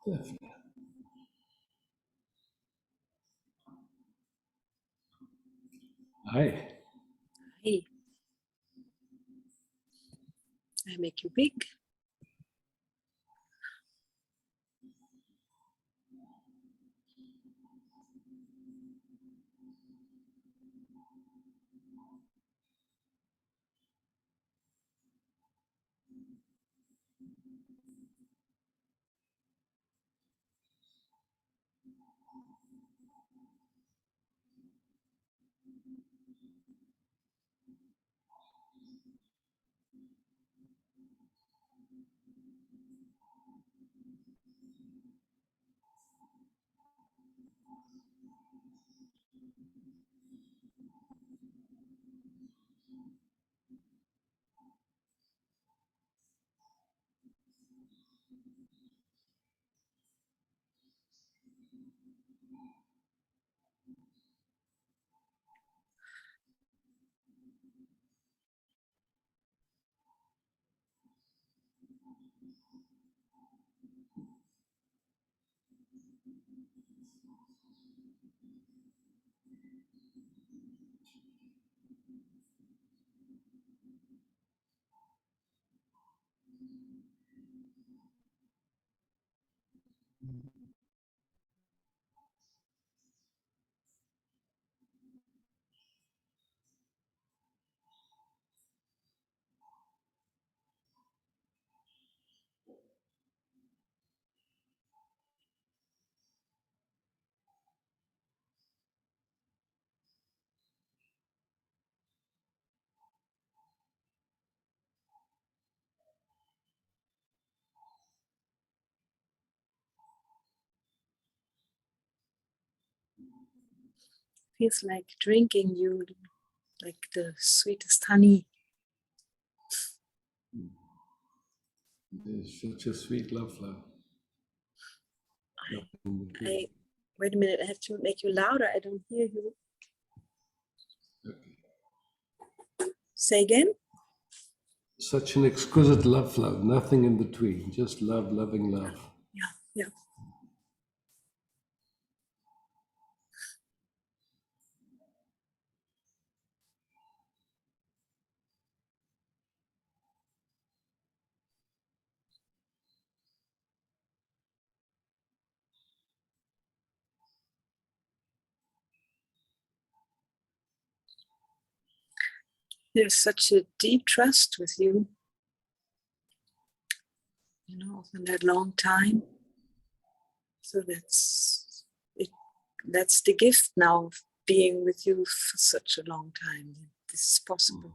Definitely. Hi. Hey, I make you big. Feels like drinking you, like the sweetest honey. It's such a sweet love flow. Wait a minute, I have to make you louder. I don't hear you. Okay. Say again? Such an exquisite love flow, nothing in between, just love, loving love. Yeah. There's such a deep trust with you. You know, for that long time. So that's it. That's the gift now of being with you for such a long time. This is possible.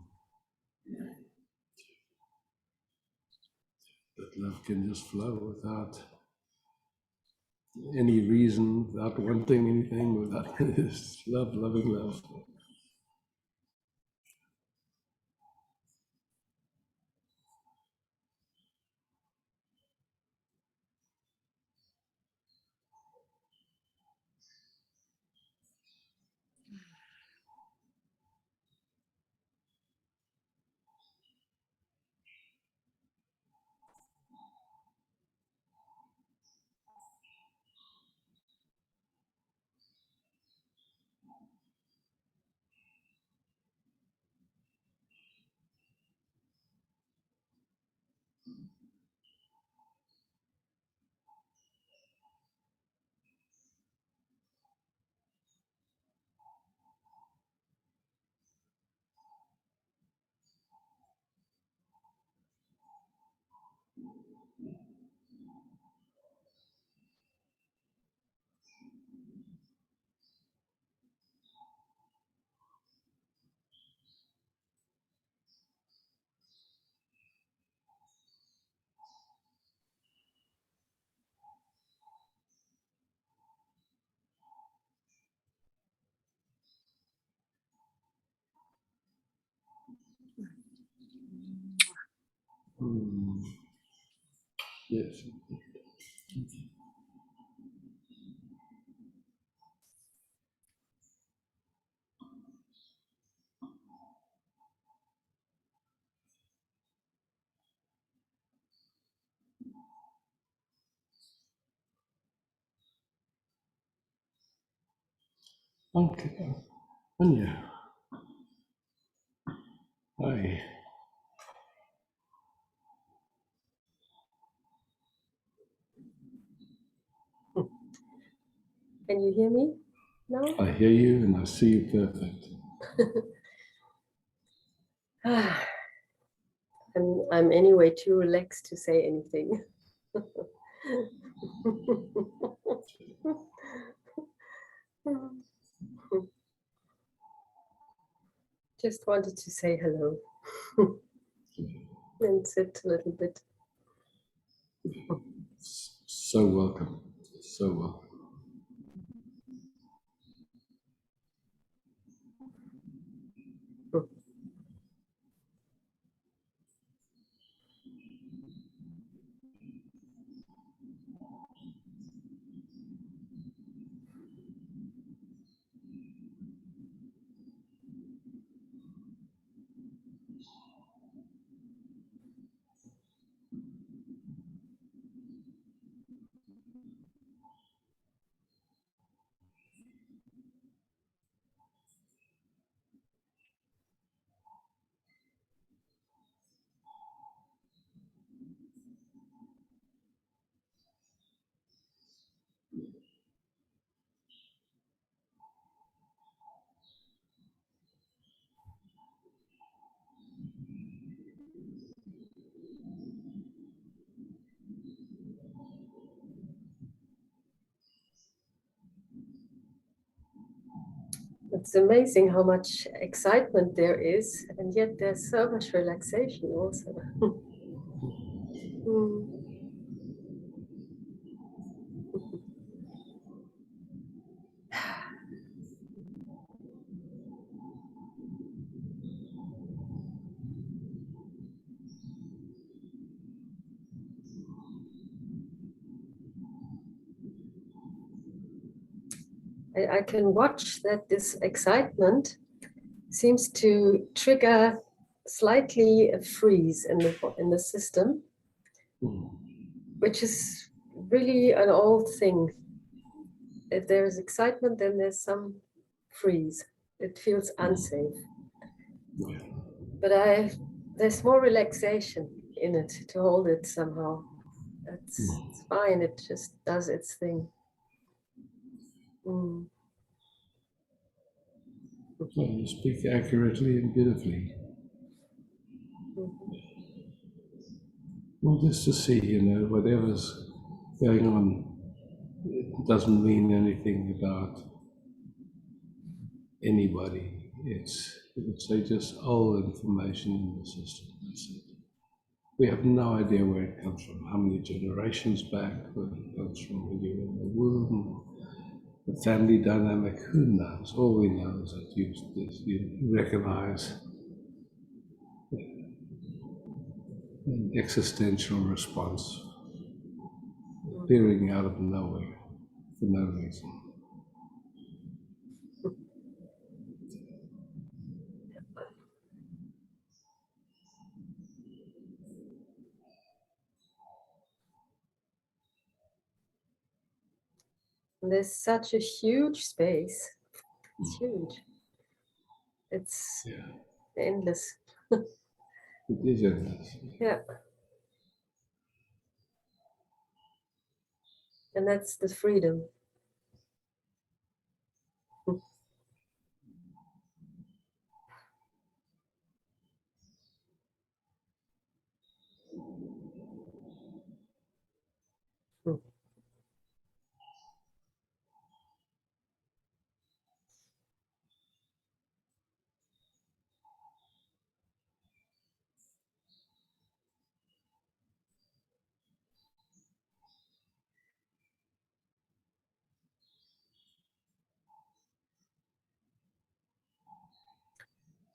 that love can just flow without any reason, without wanting anything, without just love, loving love. Mm. Yes. Okay. Anya. Hi. Can you hear me now? I hear you and I see you perfect. I'm anyway too relaxed to say anything. Just wanted to say hello and sit a little bit. So welcome. So welcome. It's amazing how much excitement there is, and yet there's so much relaxation also. I can watch that this excitement seems to trigger slightly a freeze in the system, which is really an old thing. If there is excitement, then there's some freeze. It feels unsafe. But there's more relaxation in it to hold it somehow. It's fine. It just does its thing. Well, you speak accurately and beautifully. Well, just to see, whatever's going on, it doesn't mean anything about anybody. It's just old information in the system. That's it. We have no idea where it comes from, how many generations back, where it comes from when you were in the womb, the family dynamic, who knows? All we know is that you recognize an existential response appearing out of nowhere for no reason. And there's such a huge space. It's huge. It's endless. It is endless. Yeah. And that's the freedom.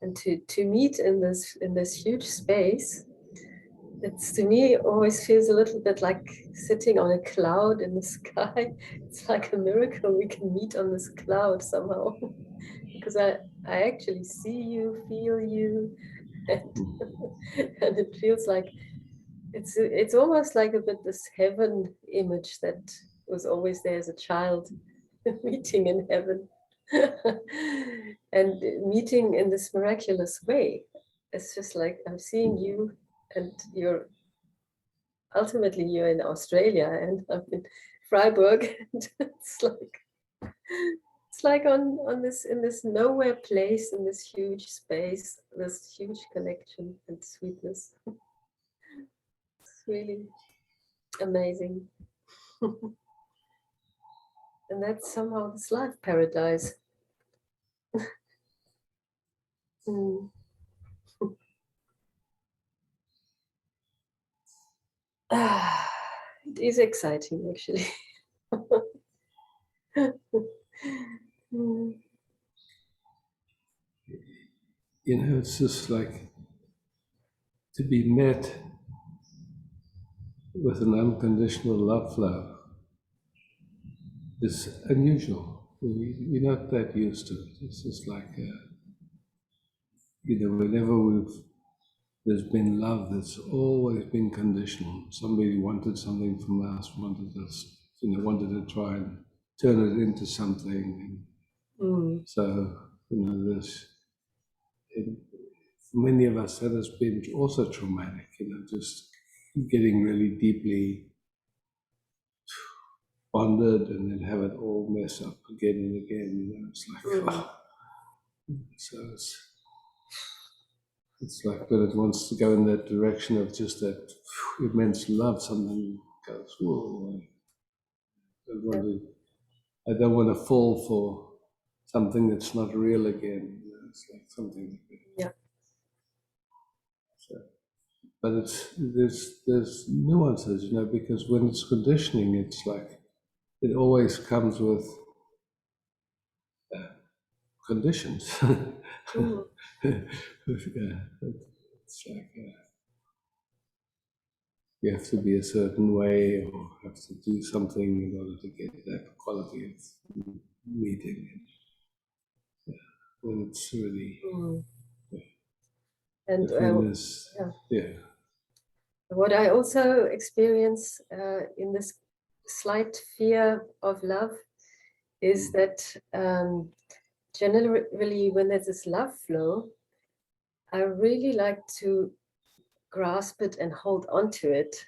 And to meet in this huge space, it's, to me, always feels a little bit like sitting on a cloud in the sky. It's like a miracle we can meet on this cloud somehow, because I actually see you, feel you, and it feels like it's almost like a bit this heaven image that was always there as a child, meeting in heaven. And meeting in this miraculous way. It's just like I'm seeing you, and ultimately you're in Australia and I'm in Freiburg, and it's like on this, in this nowhere place, in this huge space, this huge connection and sweetness. It's really amazing. And that's somehow this life paradise. Mm. It is exciting, actually. Mm. You know, it's just like to be met with an unconditional love flow is unusual. We're not that used to it. It's just like, whenever there's been love, there's always been conditional. Somebody wanted something from us, wanted to try and turn it into something. And so, for many of us, that has been also traumatic, just getting really deeply bonded and then have it all mess up again and again. It's like, so it's like when it wants to go in that direction of just that immense love, something goes, whoa. I don't want to fall for something that's not real again. It's like something. Yeah. So, but there's nuances, because when it's conditioning, it's like it always comes with conditions. It's like you have to be a certain way or have to do something in order to get that quality of meeting. When it's really and yeah. What I also experience in this slight fear of love is that generally when there's this love flow, I really like to grasp it and hold on to it,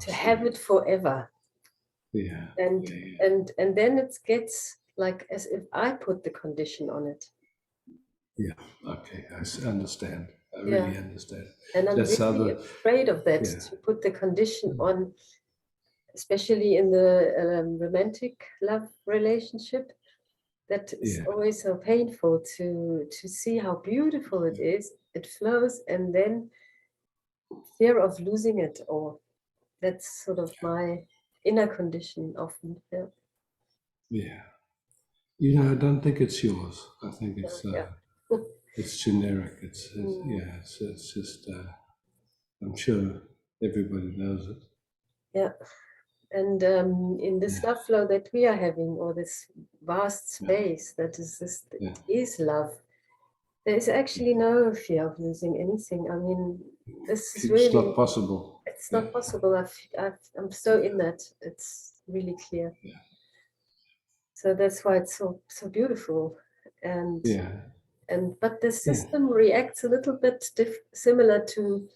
to have it forever. Yeah. And then it gets like as if I put the condition on it. Yeah. Okay. I understand. I really understand. And I'm really afraid of that, to put the condition on, especially in the romantic love relationship. That is always so painful to see how beautiful it is. It flows, and then fear of losing it, or that's sort of my inner condition often. Yeah. Yeah. You know, I don't think it's yours. I think it's Yeah. it's generic. It's Mm. yeah. It's just. I'm sure everybody knows it. Yeah. And in this Yeah. love flow that we are having, or this vast space that is this, Yeah. it is love. There is actually no fear of losing anything. I mean, this is It's really, not possible. it's Yeah. not possible. I'm so in that. It's really clear. Yeah. So that's why it's so beautiful. And Yeah. but the system reacts a little bit similar to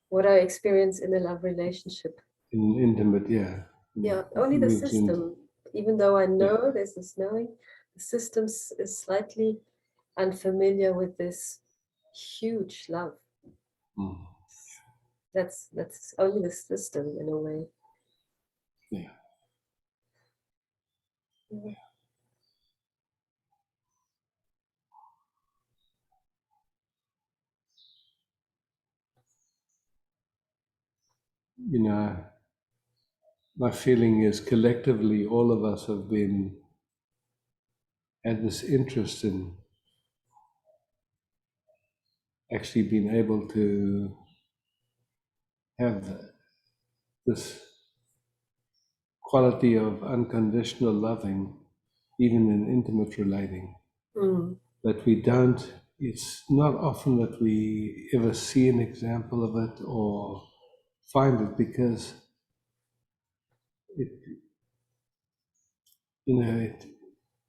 what I experience in a love relationship. In intimate, yeah. Yeah, only the Moves in. system. Even though I know there's this knowing, the system is slightly unfamiliar with this huge love. Mm. That's only the system in a way. Yeah. Yeah. You know, my feeling is collectively all of us have had this interest in actually being able to have this quality of unconditional loving, even in intimate relating. Mm. That we don't, it's not often that we ever see an example of it or find it, because it, you know,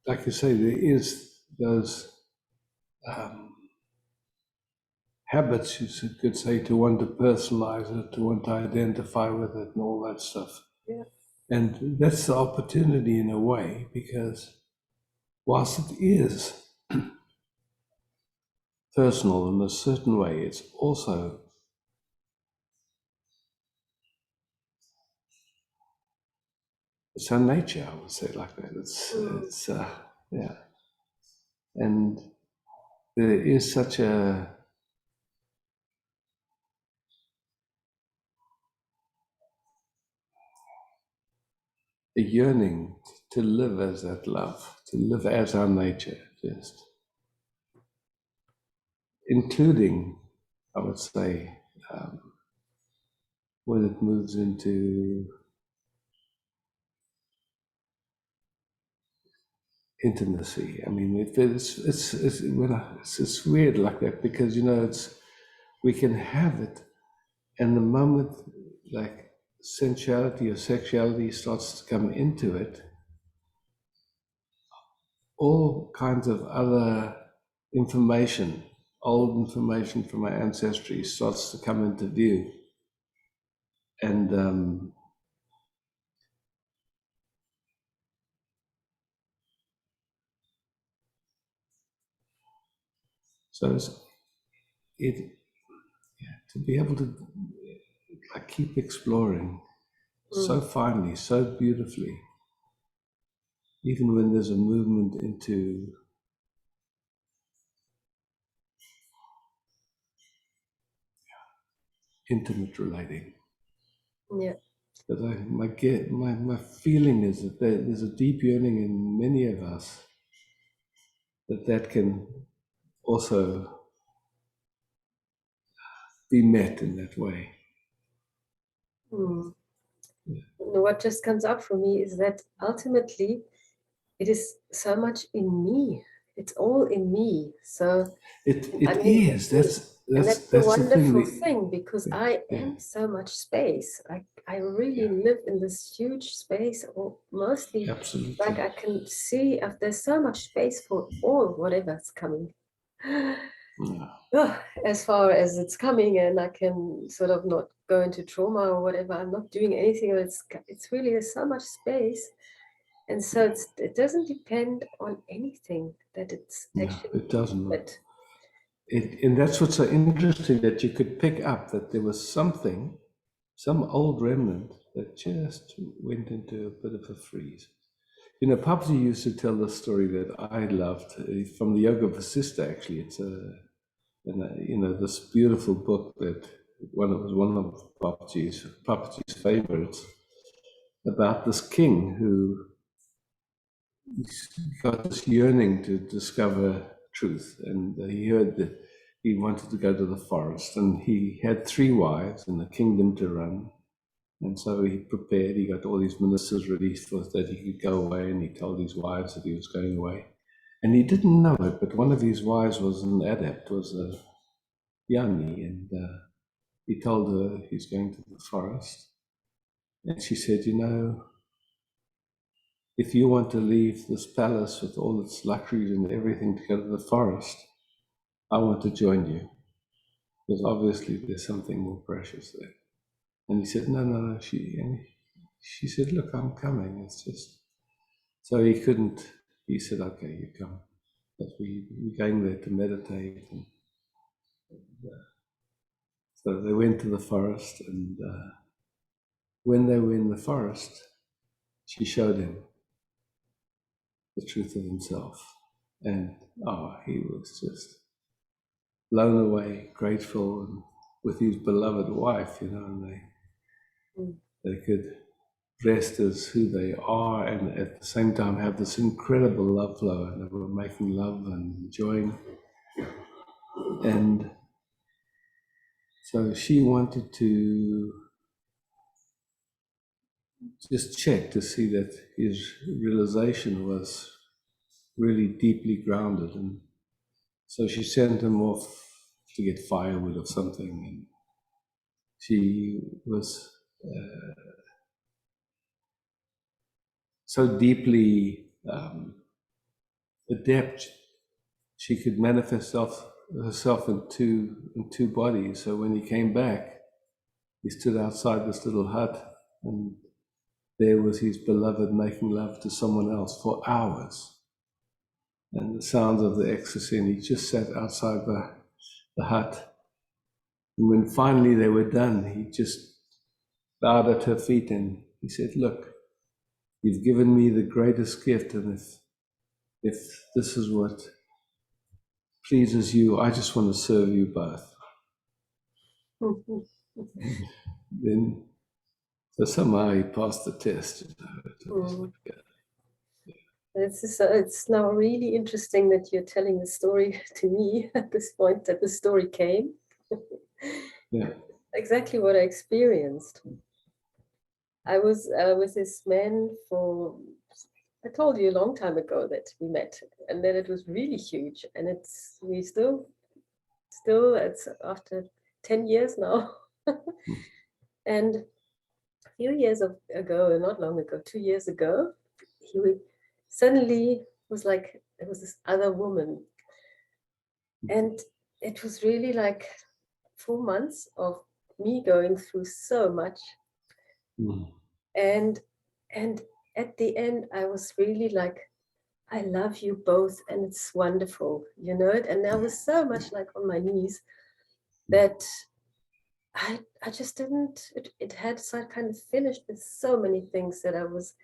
like you say, there is those habits, you could say, to want to personalize it, to want to identify with it, and all that stuff. Yeah. And that's the opportunity in a way, because whilst it is personal in a certain way, it's also it's our nature, I would say, like that. It's yeah, and there is such a yearning to live as that love, to live as our nature, just including, I would say, when it moves into intimacy. I mean, it's weird like that, because we can have it, and the moment like sensuality or sexuality starts to come into it, all kinds of other information, old information from our ancestry, starts to come into view, and so to be able to like keep exploring so finely, so beautifully, even when there's a movement into intimate relating. Yeah. But my feeling is that there's a deep yearning in many of us that can also be met in that way. Mm. What just comes up for me is that ultimately it is so much in me. It's all in me. So It I mean, is. That's a the thing. wonderful thing, because I Yeah, am so much space. I really live in this huge space, or mostly absolutely. like I can see if there's so much space for all whatever's coming. Yeah. Oh, as far as it's coming, and I can sort of not go into trauma or whatever. I'm not doing anything. It's really, there's so much space, and so it doesn't depend on anything. That it's No, actually it doesn't. but And that's what's so interesting, that you could pick up that there was something, some old remnant that just went into a bit of a freeze. You know, Papaji used to tell the story that I loved from the Yoga Vasista. Actually, it's this beautiful book that one of Papaji's favorites, about this king who got this yearning to discover truth, and he heard that he wanted to go to the forest, and he had 3 wives and a kingdom to run. And so he prepared, he got all these ministers ready for that he could go away, and he told his wives that he was going away. And he didn't know it, but one of his wives was an adept, was a Yanni, and he told her he's going to the forest. And she said, you know, if you want to leave this palace with all its luxuries and everything to go to the forest, I want to join you, because obviously there's something more precious there. And he said, no. She said, look, I'm coming. It's just, so he couldn't, he said, okay, you come. But we're going there to meditate. And so they went to the forest, and when they were in the forest, she showed him the truth of himself. And he was just blown away, grateful, and with his beloved wife, you know, and they could rest as who they are, and at the same time have this incredible love flow, and they were making love and enjoying. And so she wanted to just check to see that his realization was really deeply grounded, and so she sent him off to get firewood or something, and she was so deeply adept, she could manifest herself in two bodies. So when he came back, he stood outside this little hut, and there was his beloved making love to someone else for hours. And the sounds of the ecstasy, and he just sat outside the hut. And when finally they were done, he just bowed at her feet and he said, look, you've given me the greatest gift, and if this is what pleases you, I just want to serve you both. Then, so somehow he passed the test. It's now really interesting that you're telling the story to me at this point, that the story came. Yeah. Exactly what I experienced. I was with this man I told you a long time ago that we met, and then it was really huge, and we still it's after 10 years now. And a few years ago, not long ago, 2 years ago, he suddenly was like, there was this other woman, and it was really like 4 months of me going through so much. And at the end, I was really like, I love you both, and it's wonderful, you know it. And I was so much like on my knees that I just didn't, it had so kind of finished with so many things that I was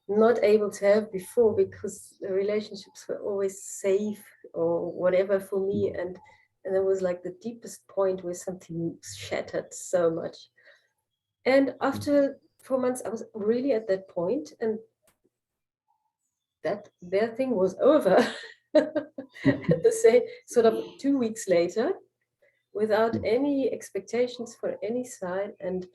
not able to have before, because the relationships were always safe or whatever for me. And it was like the deepest point where something shattered so much. And after 4 months, I was really at that point, and that their thing was over. At the same sort of 2 weeks later, without any expectations for any side, and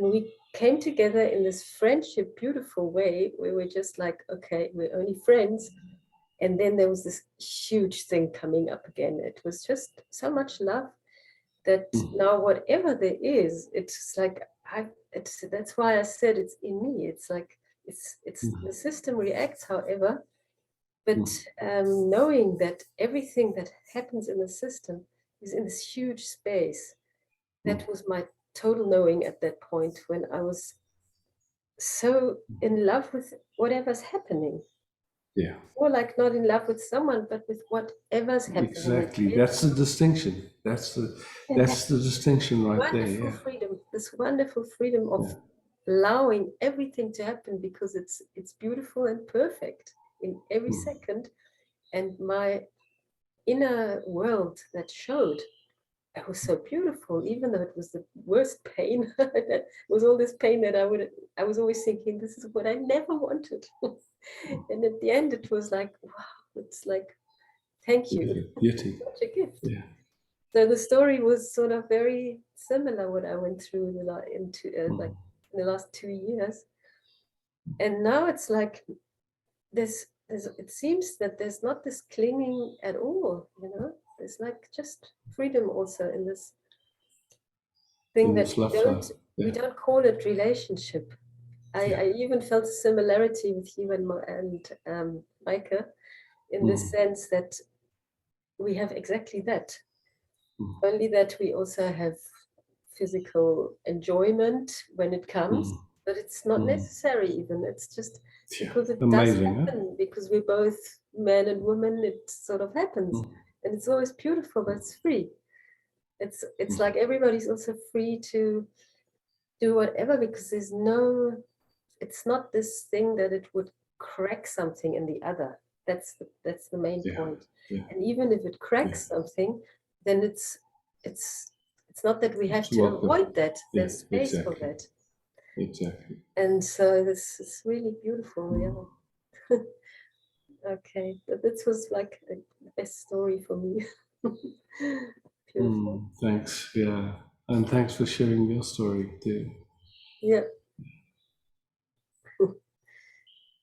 we came together in this friendship, beautiful way, where we're just like, okay, we're only friends. And then there was this huge thing coming up again. It was just so much love that now whatever there is, it's like that's why I said it's in me. It's like it's the system reacts, however, but knowing that everything that happens in the system is in this huge space, that was my total knowing at that point, when I was so in love with whatever's happening. Yeah. Or like not in love with someone, but with whatever's happening. Exactly. That's the distinction. That's the distinction right there. Wonderful Yeah. freedom. This wonderful freedom of allowing everything to happen, because it's beautiful and perfect in every second. And my inner world that showed it was so beautiful, even though it was the worst pain. That was all this pain that I was always thinking, this is what I never wanted. And at the end, it was like, wow, it's like, thank you. Beauty. Such a gift. Yeah. So the story was sort of very similar what I went through like in the last 2 years. And now it's like it seems that there's not this clinging at all, you know. There's like just freedom also in this thing In that this love. we don't call it relationship. I even felt a similarity with you and Maike in the sense that we have exactly that. Only that we also have physical enjoyment when it comes, but it's not necessary even. It's just because it does happen, because we're both men and women, it sort of happens. And it's always beautiful, but it's free. It's like everybody's also free to do whatever, because it's not this thing that it would crack something in the other. That's the main point. And even if it cracks something, then it's not that we have to avoid that. There's space for that. Exactly. And so this is really beautiful. Yeah. Okay, but this was like the best story for me. Beautiful. Thanks. Yeah, and thanks for sharing your story too. Yeah.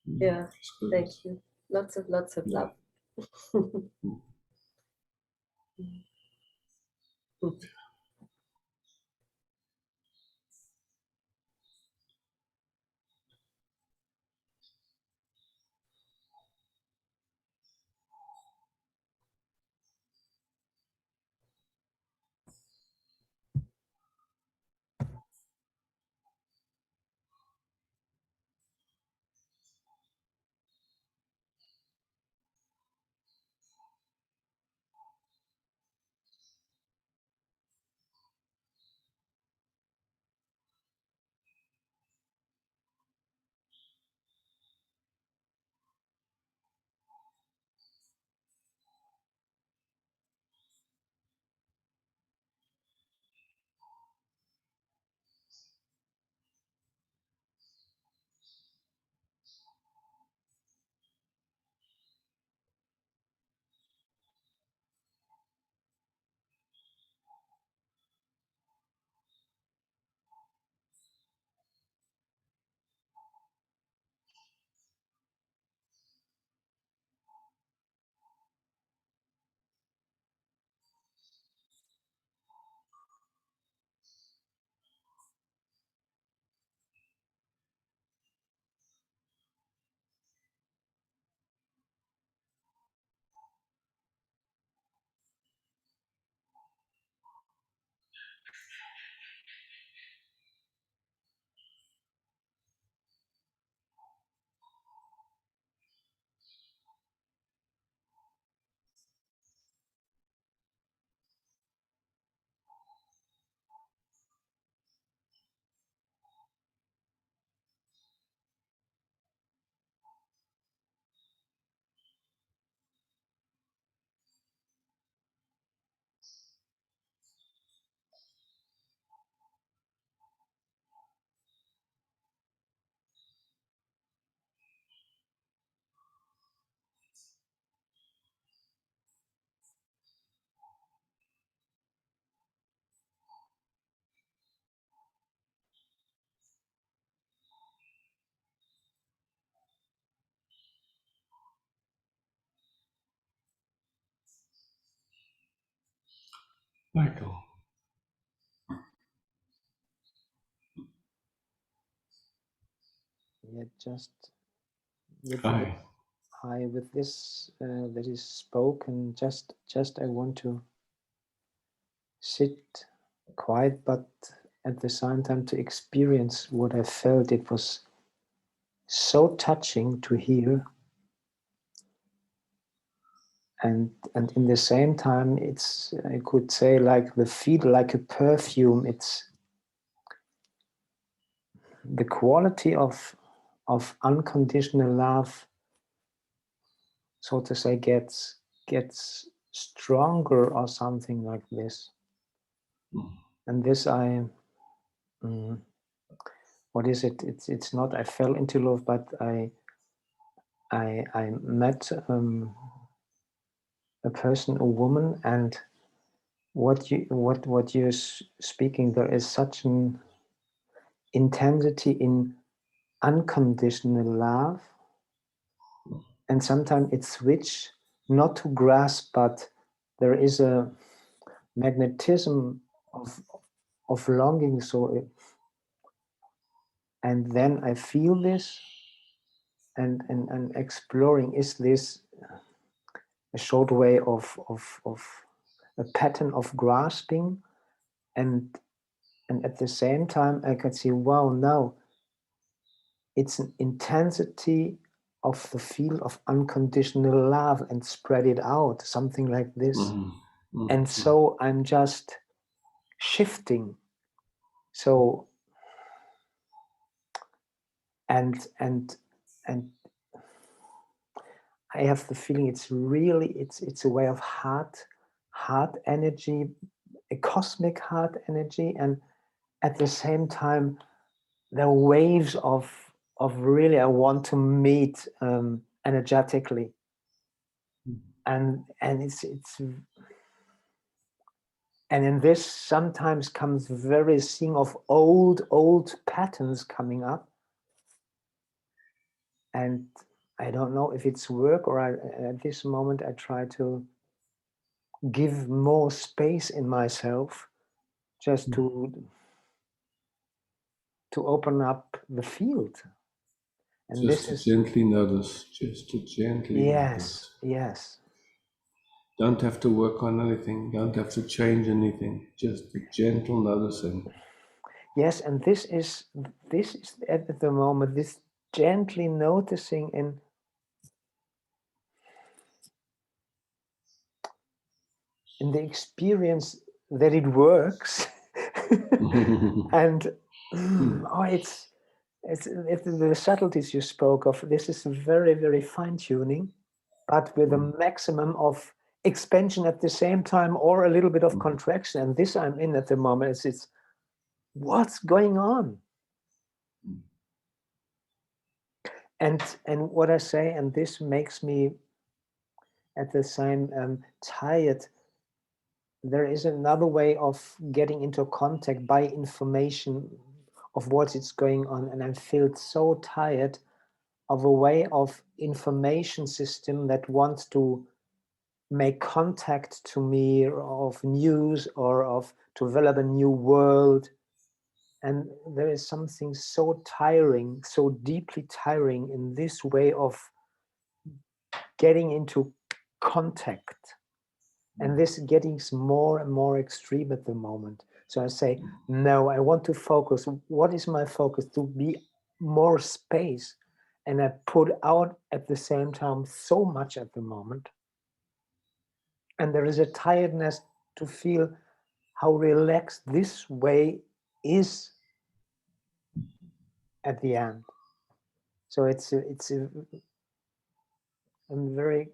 Yeah. Thank you. Lots of love. Michael. Yeah, just with Hi. with this that is spoken, just I want to sit quiet, but at the same time to experience what I felt. It was so touching to hear, and in the same time, it's, I could say, like the feel, like a perfume. It's the quality of unconditional love, so to say, gets stronger or something like this. And this what is it? It's not I fell into love, but I met a person, a woman, and what you're speaking, there is such an intensity in unconditional love, and sometimes it switch not to grasp, but there is a magnetism of longing. So and then I feel this and exploring, is this a short way of a pattern of grasping, and at the same time I could see, wow, now it's an intensity of the field of unconditional love, and spread it out, something like this. And so I'm just shifting. So and I have the feeling it's really it's a way of heart energy, a cosmic heart energy, and at the same time the waves of really I want to meet energetically, and it's and in this sometimes comes very seeing of old patterns coming up, and I don't know if it's work or at this moment I try to give more space in myself just to open up the field. And just this is gently notice, just to gently notice. Yes. Don't have to work on anything, don't have to change anything, just a gentle noticing. Yes, and this is at the moment, this gently noticing in the experience that it works. And it's the subtleties you spoke of. This is very, very fine-tuning, but with a maximum of expansion at the same time, or a little bit of contraction. And this I'm in at the moment. It's what's going on? And what I say, and this makes me at the same tired. There is another way of getting into contact by information of what is going on, and I feel so tired of a way of information system that wants to make contact to me, of news, or of to develop a new world. And there is something so tiring, so deeply tiring in this way of getting into contact. And this getting more and more extreme at the moment. So I say, no, I want to focus. What is my focus? To be more space. And I put out at the same time so much at the moment. And there is a tiredness to feel how relaxed this way is at the end. So I'm very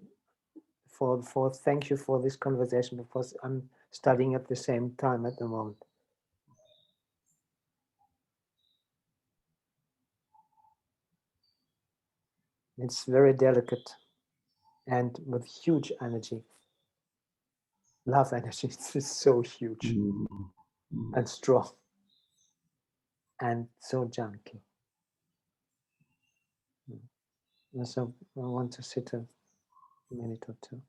for thank you for this conversation, because I'm studying at the same time at the moment. It's very delicate and with huge energy. Love energy is so huge and strong and so junky. And so I want to sit a minute or two.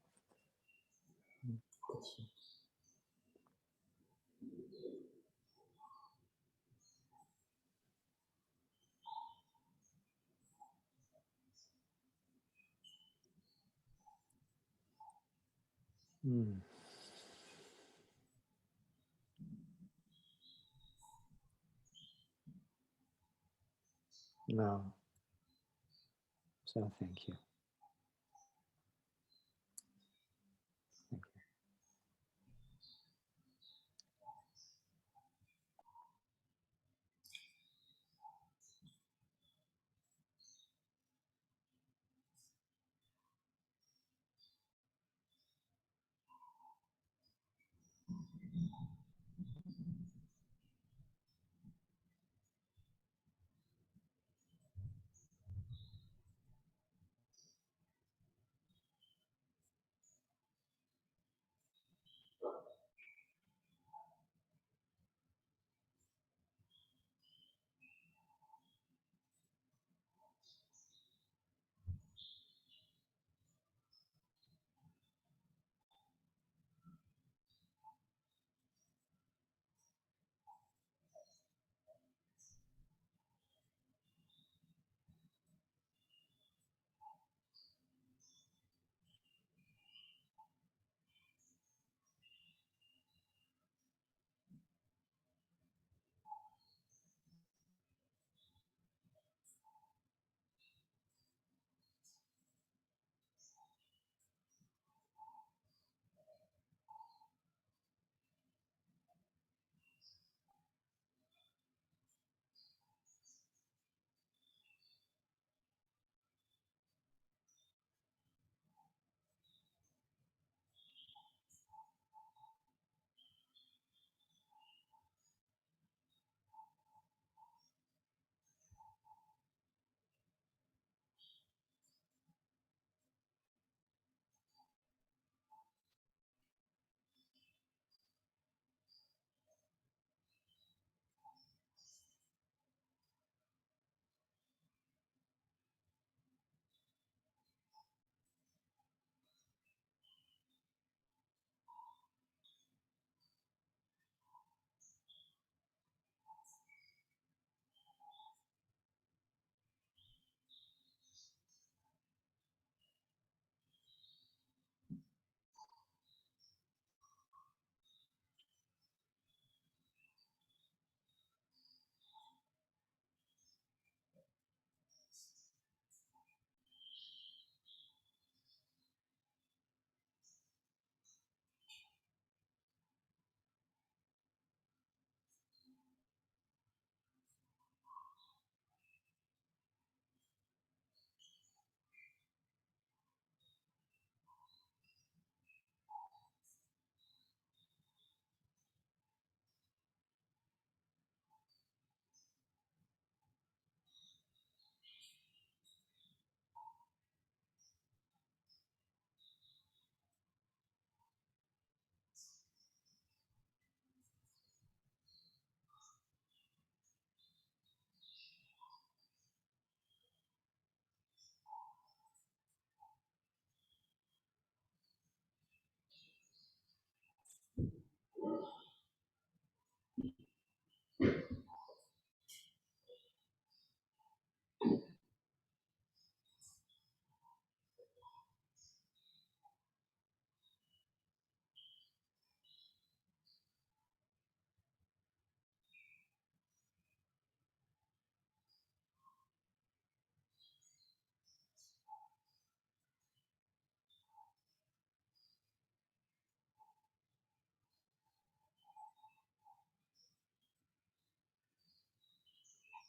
No. So thank you. Thank you.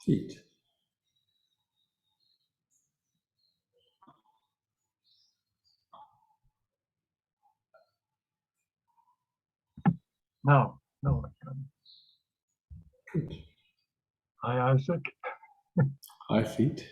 Feet. No. Hi, Isaac. High feet.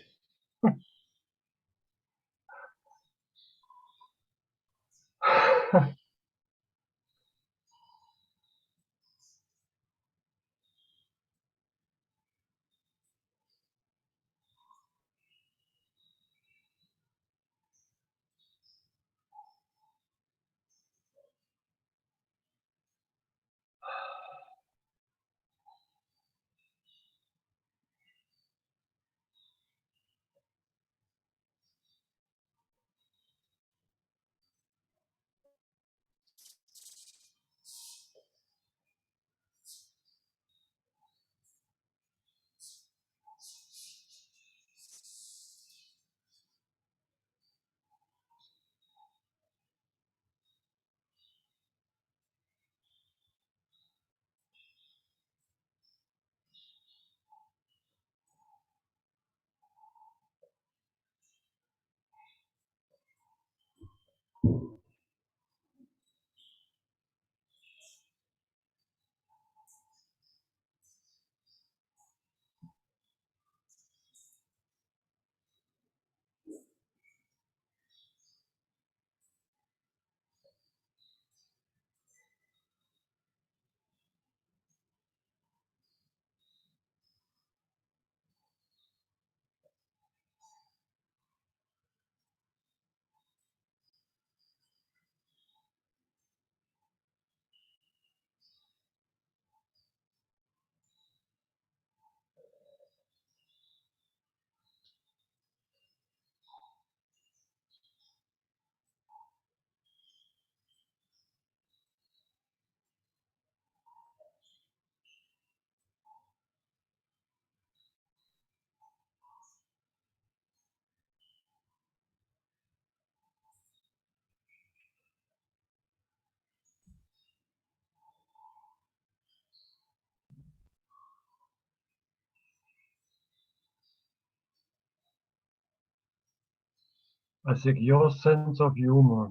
Isaac, your sense of humor.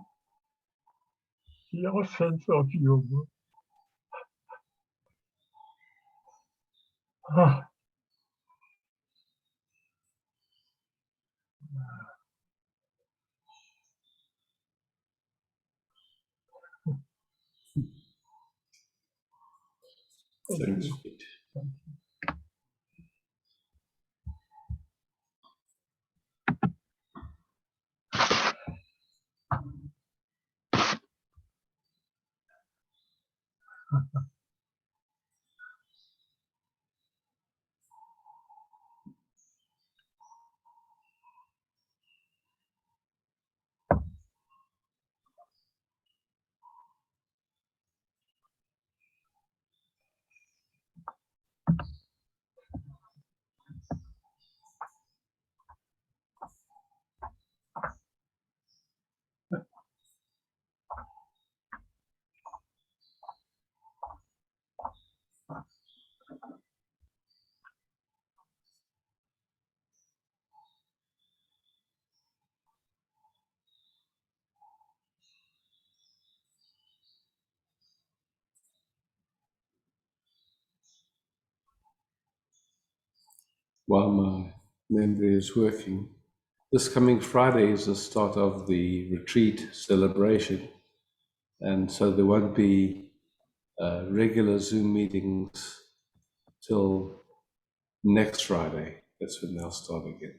Your sense of humor. Ah, thank Thanks, you. feet. While my memory is working, this coming Friday is the start of the retreat celebration, and so there won't be regular Zoom meetings till next Friday. That's when they'll start again.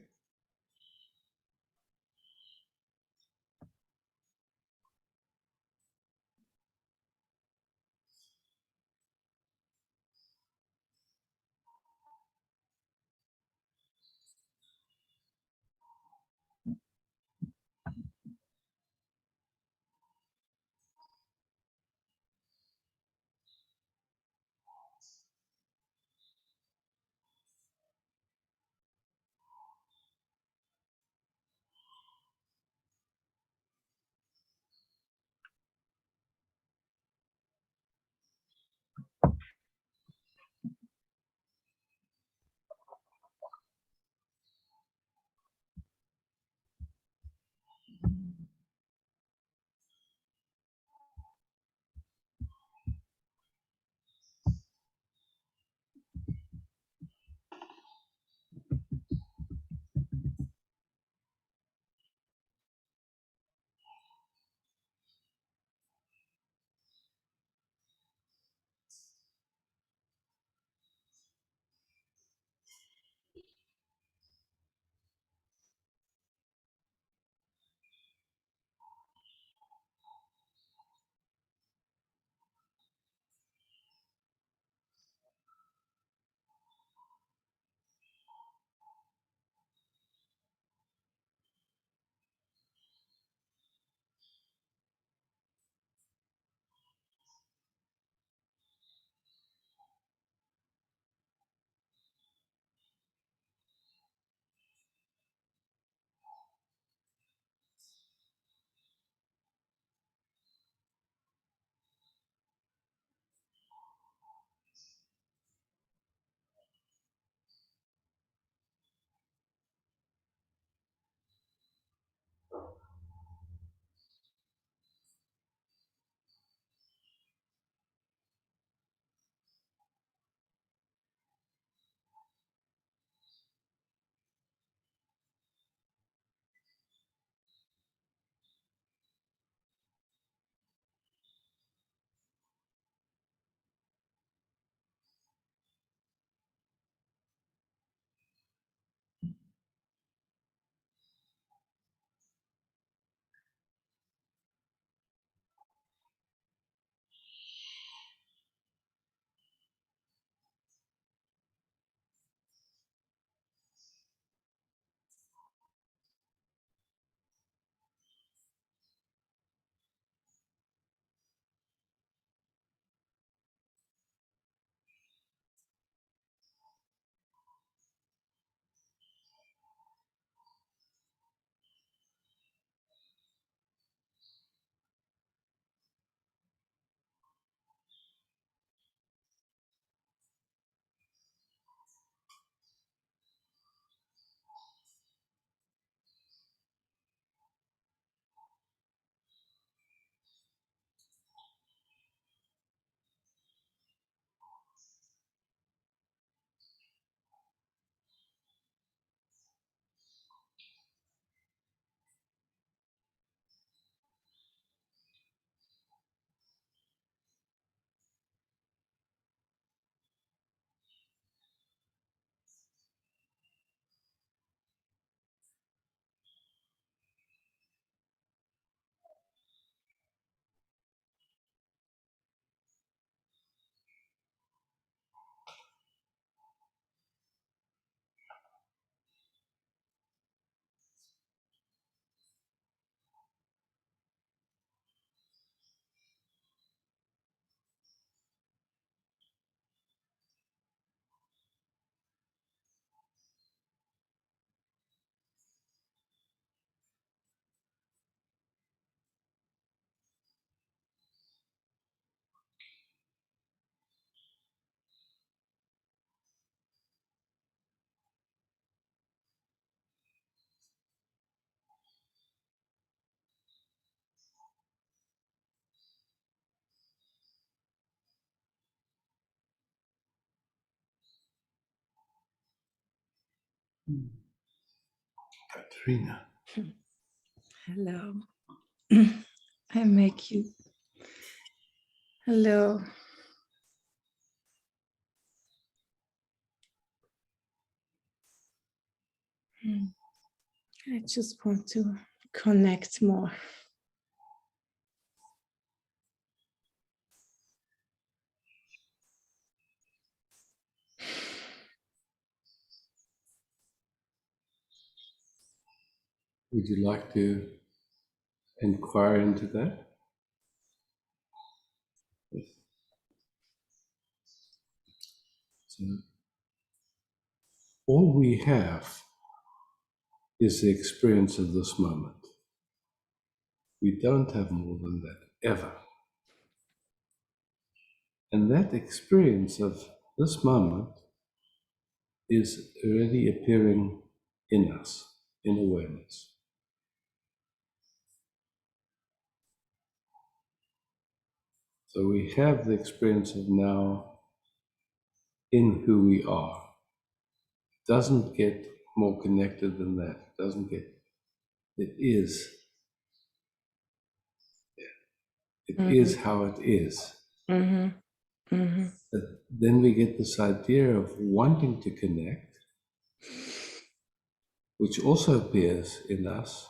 Katerina. Hello. I make you. Hello. I just want to connect more. Would you like to inquire into that? Yes. So, all we have is the experience of this moment. We don't have more than that, ever. And that experience of this moment is already appearing in us, in awareness. So we have the experience of now in who we are. It doesn't get more connected than that. It doesn't get, it is. It is how it is. But then we get this idea of wanting to connect, which also appears in us,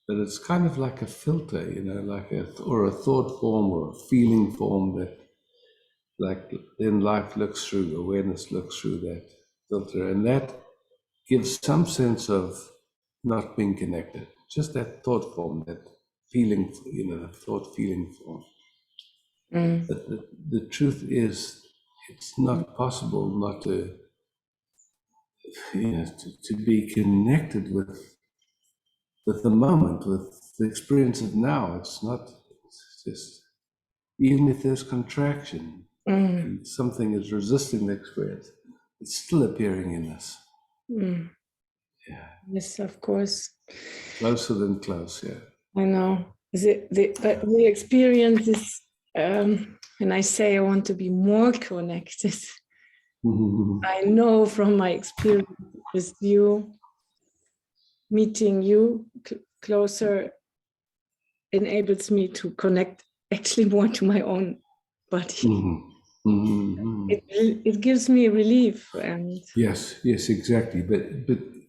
but it's kind of like a filter, like a thought form or a feeling form that, like, then life looks through, awareness looks through that filter, and that gives some sense of not being connected. Just that thought form, that feeling, thought feeling form. But the truth is, it's not possible not to, to be connected with the moment, with the experience of now. It's not, it's just, even if there's contraction and something is resisting the experience, it's still appearing in us. Yeah. Yes, of course. Closer than close, yeah. I know. The experience is, when I say I want to be more connected, I know from my experience with you, meeting you closer enables me to connect actually more to my own body. It gives me relief. And yes, exactly. But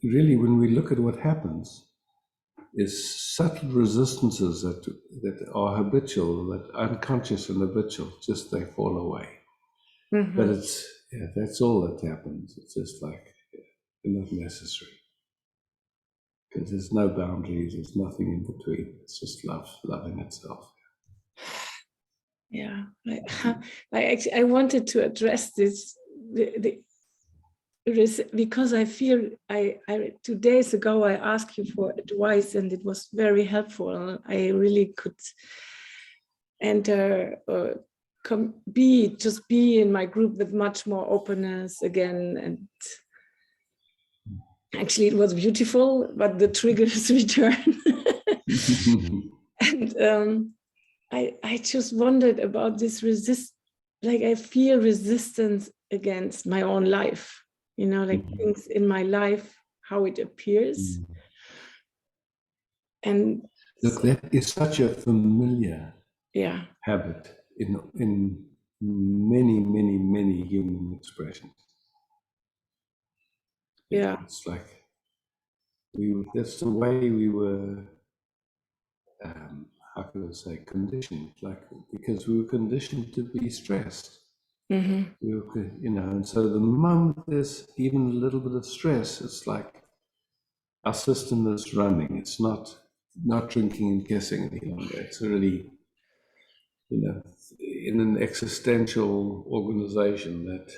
really, when we look at what happens, is subtle resistances that are habitual, that unconscious and habitual, just they fall away. But that's all that happens. It's just like, they're not necessary. Because there's no boundaries, there's nothing in between. It's just loving itself. Yeah, I wanted to address this because I feel I 2 days ago I asked you for advice and it was very helpful. I really could enter or be in my group with much more openness again, and actually it was beautiful, but the triggers return. And I just wondered about this I feel resistance against my own life, things in my life, how it appears. And look, that is such a familiar habit in many, many, many human expressions. Yeah. It's like that's the way we were, how can I say, conditioned, because we were conditioned to be stressed. We were, and so the moment there's even a little bit of stress, it's like our system is running. It's not drinking and kissing any longer. It's already, in an existential organization that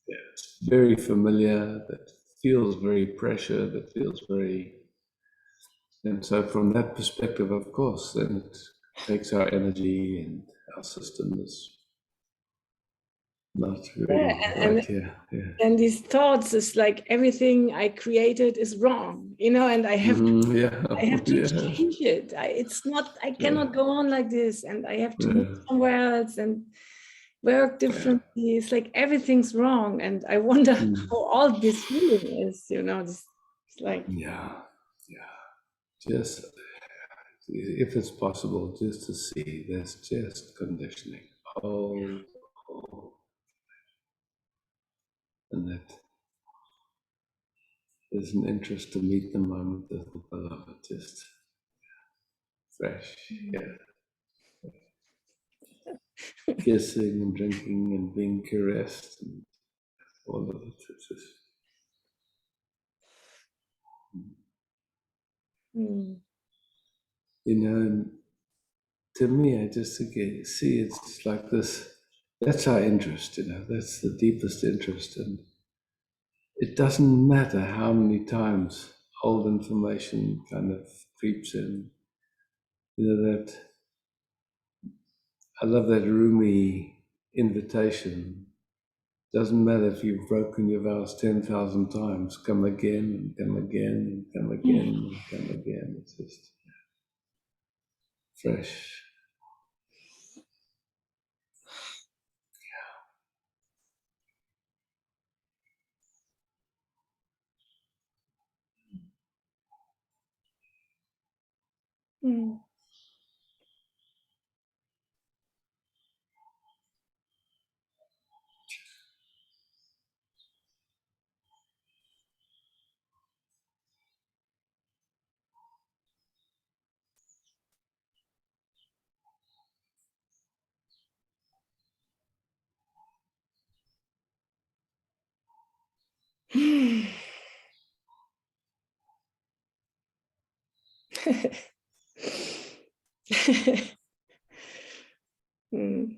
it's very familiar, that feels very pressure, that feels very, and so from that perspective, of course, then it takes our energy and our system is not really right here. Yeah. And these thoughts is like everything I created is wrong, and I have to change it. I cannot go on like this, and I have to move somewhere else. And work differently. It's like everything's wrong. And I wonder Mm. how old this feeling is, you know, this, it's like, Yeah, just if it's possible, just to see there's just conditioning. Oh, and that there's an interest to meet the moment of the beloved, just fresh, kissing and drinking and being caressed and all of it. It's just, you know, and to me, I just see it's like this. That's our interest, you know. That's the deepest interest, and it doesn't matter how many times old information kind of creeps in. You know that I love that Rumi invitation. Doesn't matter if you've broken your vows 10,000 times. Come again, and come again, and come again, and come again. It's just fresh. mm. Mm.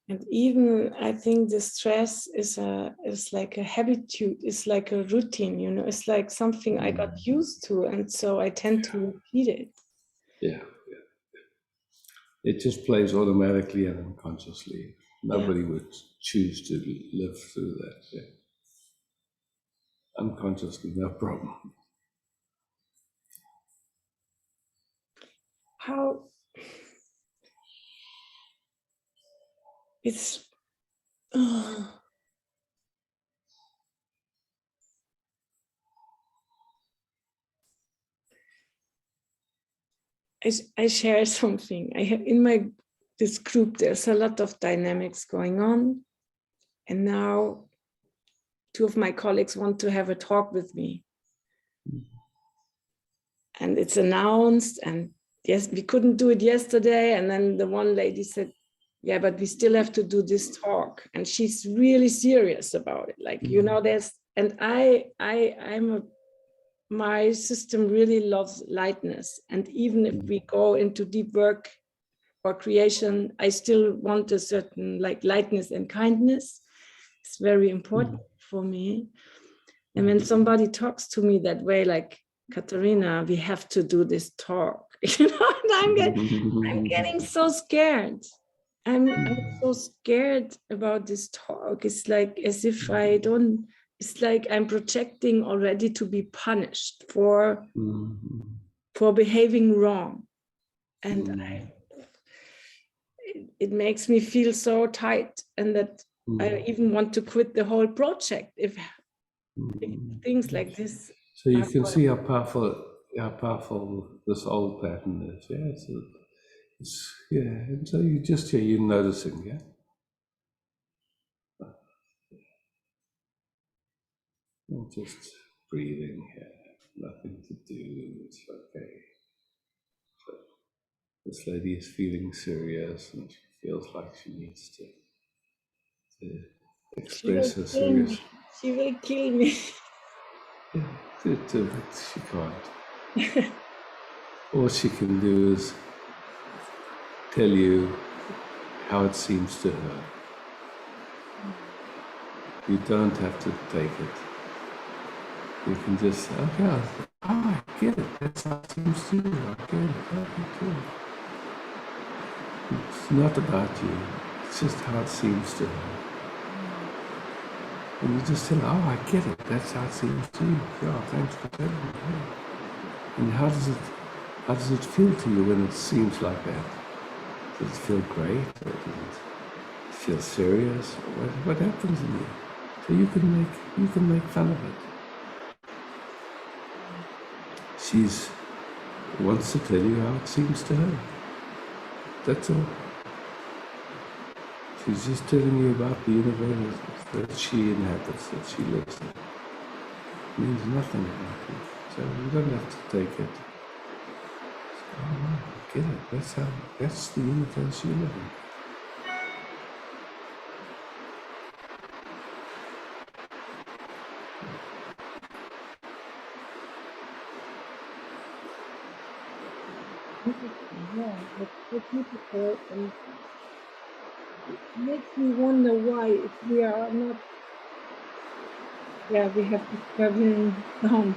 And even I think the stress is like a habitude, it's like a routine, you know, it's like something I got used to, and so I tend to repeat it. Yeah. It just plays automatically and unconsciously. Nobody would choose to live through that. Yeah. Unconsciously, no problem. How it's I share something. I have in my this group, there's a lot of dynamics going on. And now 2 of my colleagues want to have a talk with me. And it's announced, and yes, we couldn't do it yesterday. And then the one lady said, yeah, but we still have to do this talk. And she's really serious about it. Like, you know, there's, and my system really loves lightness. And even if we go into deep work or creation, I still want a certain like lightness and kindness. It's very important for me. And when somebody talks to me that way, like, Katharina, we have to do this talk, you know, and I'm getting so scared. I'm so scared about this talk. It's like as if I don't, it's like I'm projecting already to be punished for behaving wrong. And it makes me feel so tight, and that I even want to quit the whole project if things like this. So you can see how powerful this old pattern is. Yeah, and so you're noticing, yeah. And just breathing here, nothing to do. It's okay. So this lady is feeling serious, and she feels like she needs to express her serious. She will kill me. Yeah, she can't. All she can do is tell you how it seems to her. You don't have to take it. You can just, okay, I get it. That's how it seems to you. I get it. I get it. It's not about you. It's just how it seems to her. And you just tell her, oh, I get it. That's how it seems to you. Yeah, thanks for telling me. Yeah. And how does it feel to you when it seems like that? Does it feel great, or does it feel serious? What happens in you? So you can make fun of it. She wants to tell you how it seems to her. That's all. She's just telling you about the universe that she inhabits, that she lives in. It means nothing about you. So you don't have to take it. Oh, get it. That's the universe you live in. Yeah, that's so beautiful, and it makes me wonder why, if we are not, yeah, we have to travel down.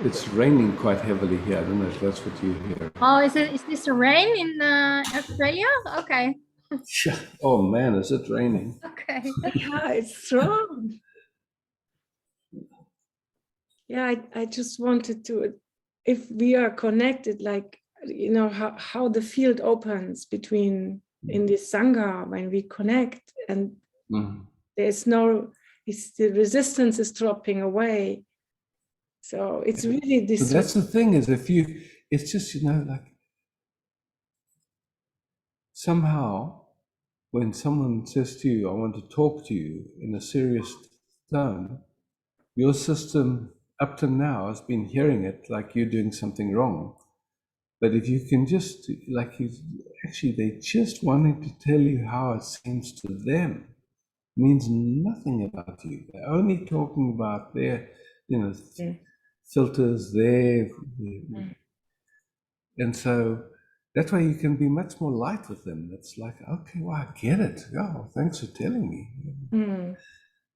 It's raining quite heavily here. I don't know if that's what you hear. Oh, is this rain in Australia? Okay. Yeah. Oh man, is it raining? Okay. Yeah, it's strong. Yeah, I just wanted to, if we are connected, like, you know, how the field opens between, in this Sangha, when we connect, and there's no, the resistance is dropping away. So it's really this. So that's the thing, is it's just, you know, like, somehow when someone says to you, I want to talk to you in a serious tone, your system up to now has been hearing it like you're doing something wrong. But if you can just, like, they're just wanting to tell you how it seems to them, means nothing about you. They're only talking about their, you know, filters there. And so that's why you can be much more light with them. It's like, okay, well, I get it. Oh, thanks for telling me.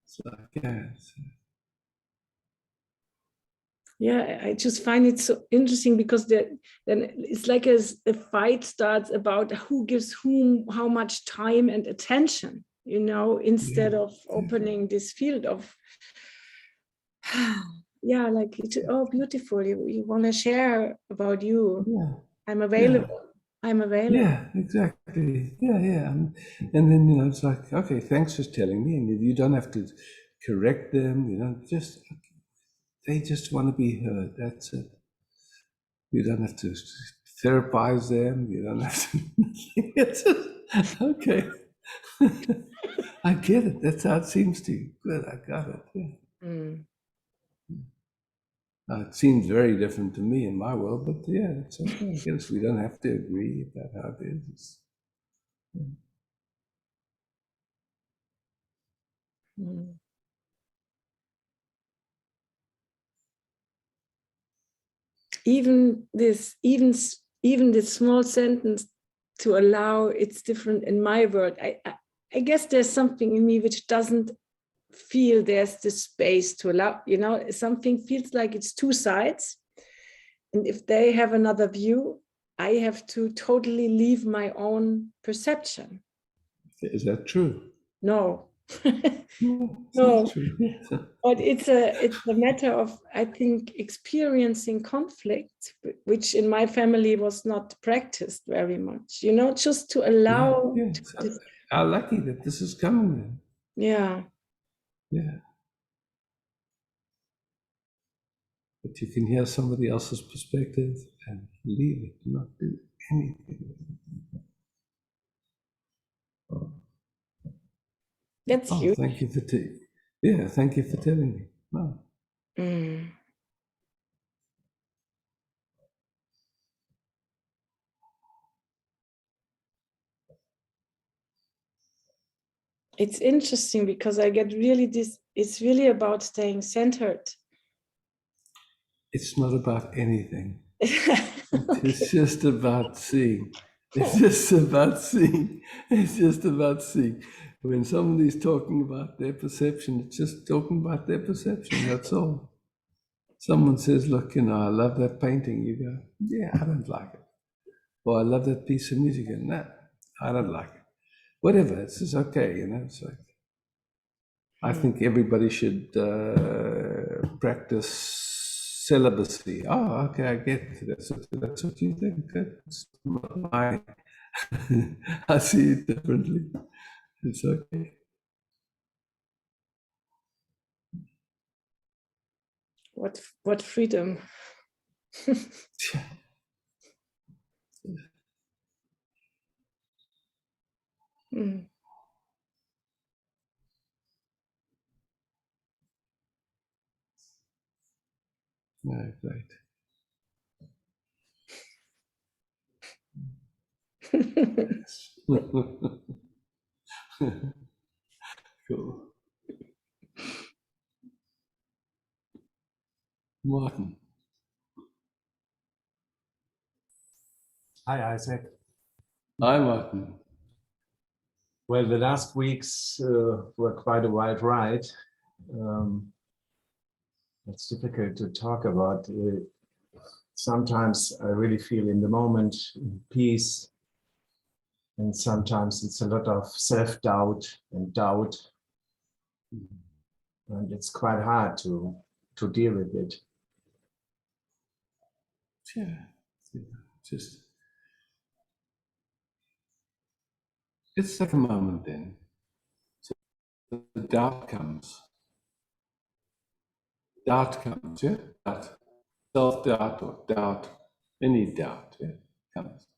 It's like, yeah. Yeah, I just find it so interesting, because then it's like a fight starts about who gives whom how much time and attention, you know, instead of opening this field of, yeah, like, oh, beautiful, you want to share about you. Yeah. I'm available. I'm available. Yeah, exactly. Yeah. And then, you know, it's like, okay, thanks for telling me. And you don't have to correct them, you know, they just want to be heard. That's it. You don't have to therapize them. You don't have to. It's just, okay. I get it. That's how it seems to you. Good, I got it. Yeah. It seems very different to me in my world, but yeah, it's okay. I guess we don't have to agree about how it is. Even this small sentence, to allow it's different in my world. I guess there's something in me which doesn't feel there's the space to allow, you know, something feels like it's two sides. And if they have another view, I have to totally leave my own perception. Is that true? No. No. But it's a matter of, I think, experiencing conflict, which in my family was not practiced very much, you know, just to allow. Yeah. So how lucky that this is coming then. Yeah. But you can hear somebody else's perspective and leave it, not do anything. That's huge. Thank you for thank you for telling me. Wow. It's interesting, because I get really this, it's really about staying centered. It's not about anything. It's just about seeing. It's just about seeing. It's just about seeing. When somebody's talking about their perception, it's just talking about their perception. That's all. Someone says, look, I love that painting. You go, yeah, I don't like it. Or I love that piece of music. And no, I don't like it. Whatever, it's just okay, it's like, I think everybody should practice celibacy. Oh, okay, I get it. That's what you think. That's my, I see it differently. It's okay. What freedom. Mm. Yeah, great. Cool. Martin. Hi, Isaac. Hi, Martin. Well, the last weeks were quite a wild ride. It's difficult to talk about. Sometimes I really feel in the moment peace, and sometimes it's a lot of self-doubt and doubt, and it's quite hard to deal with it. Yeah, just it's like a moment then. So the doubt comes. Doubt comes, yeah? Doubt. Self-doubt or doubt, any doubt, yeah, comes.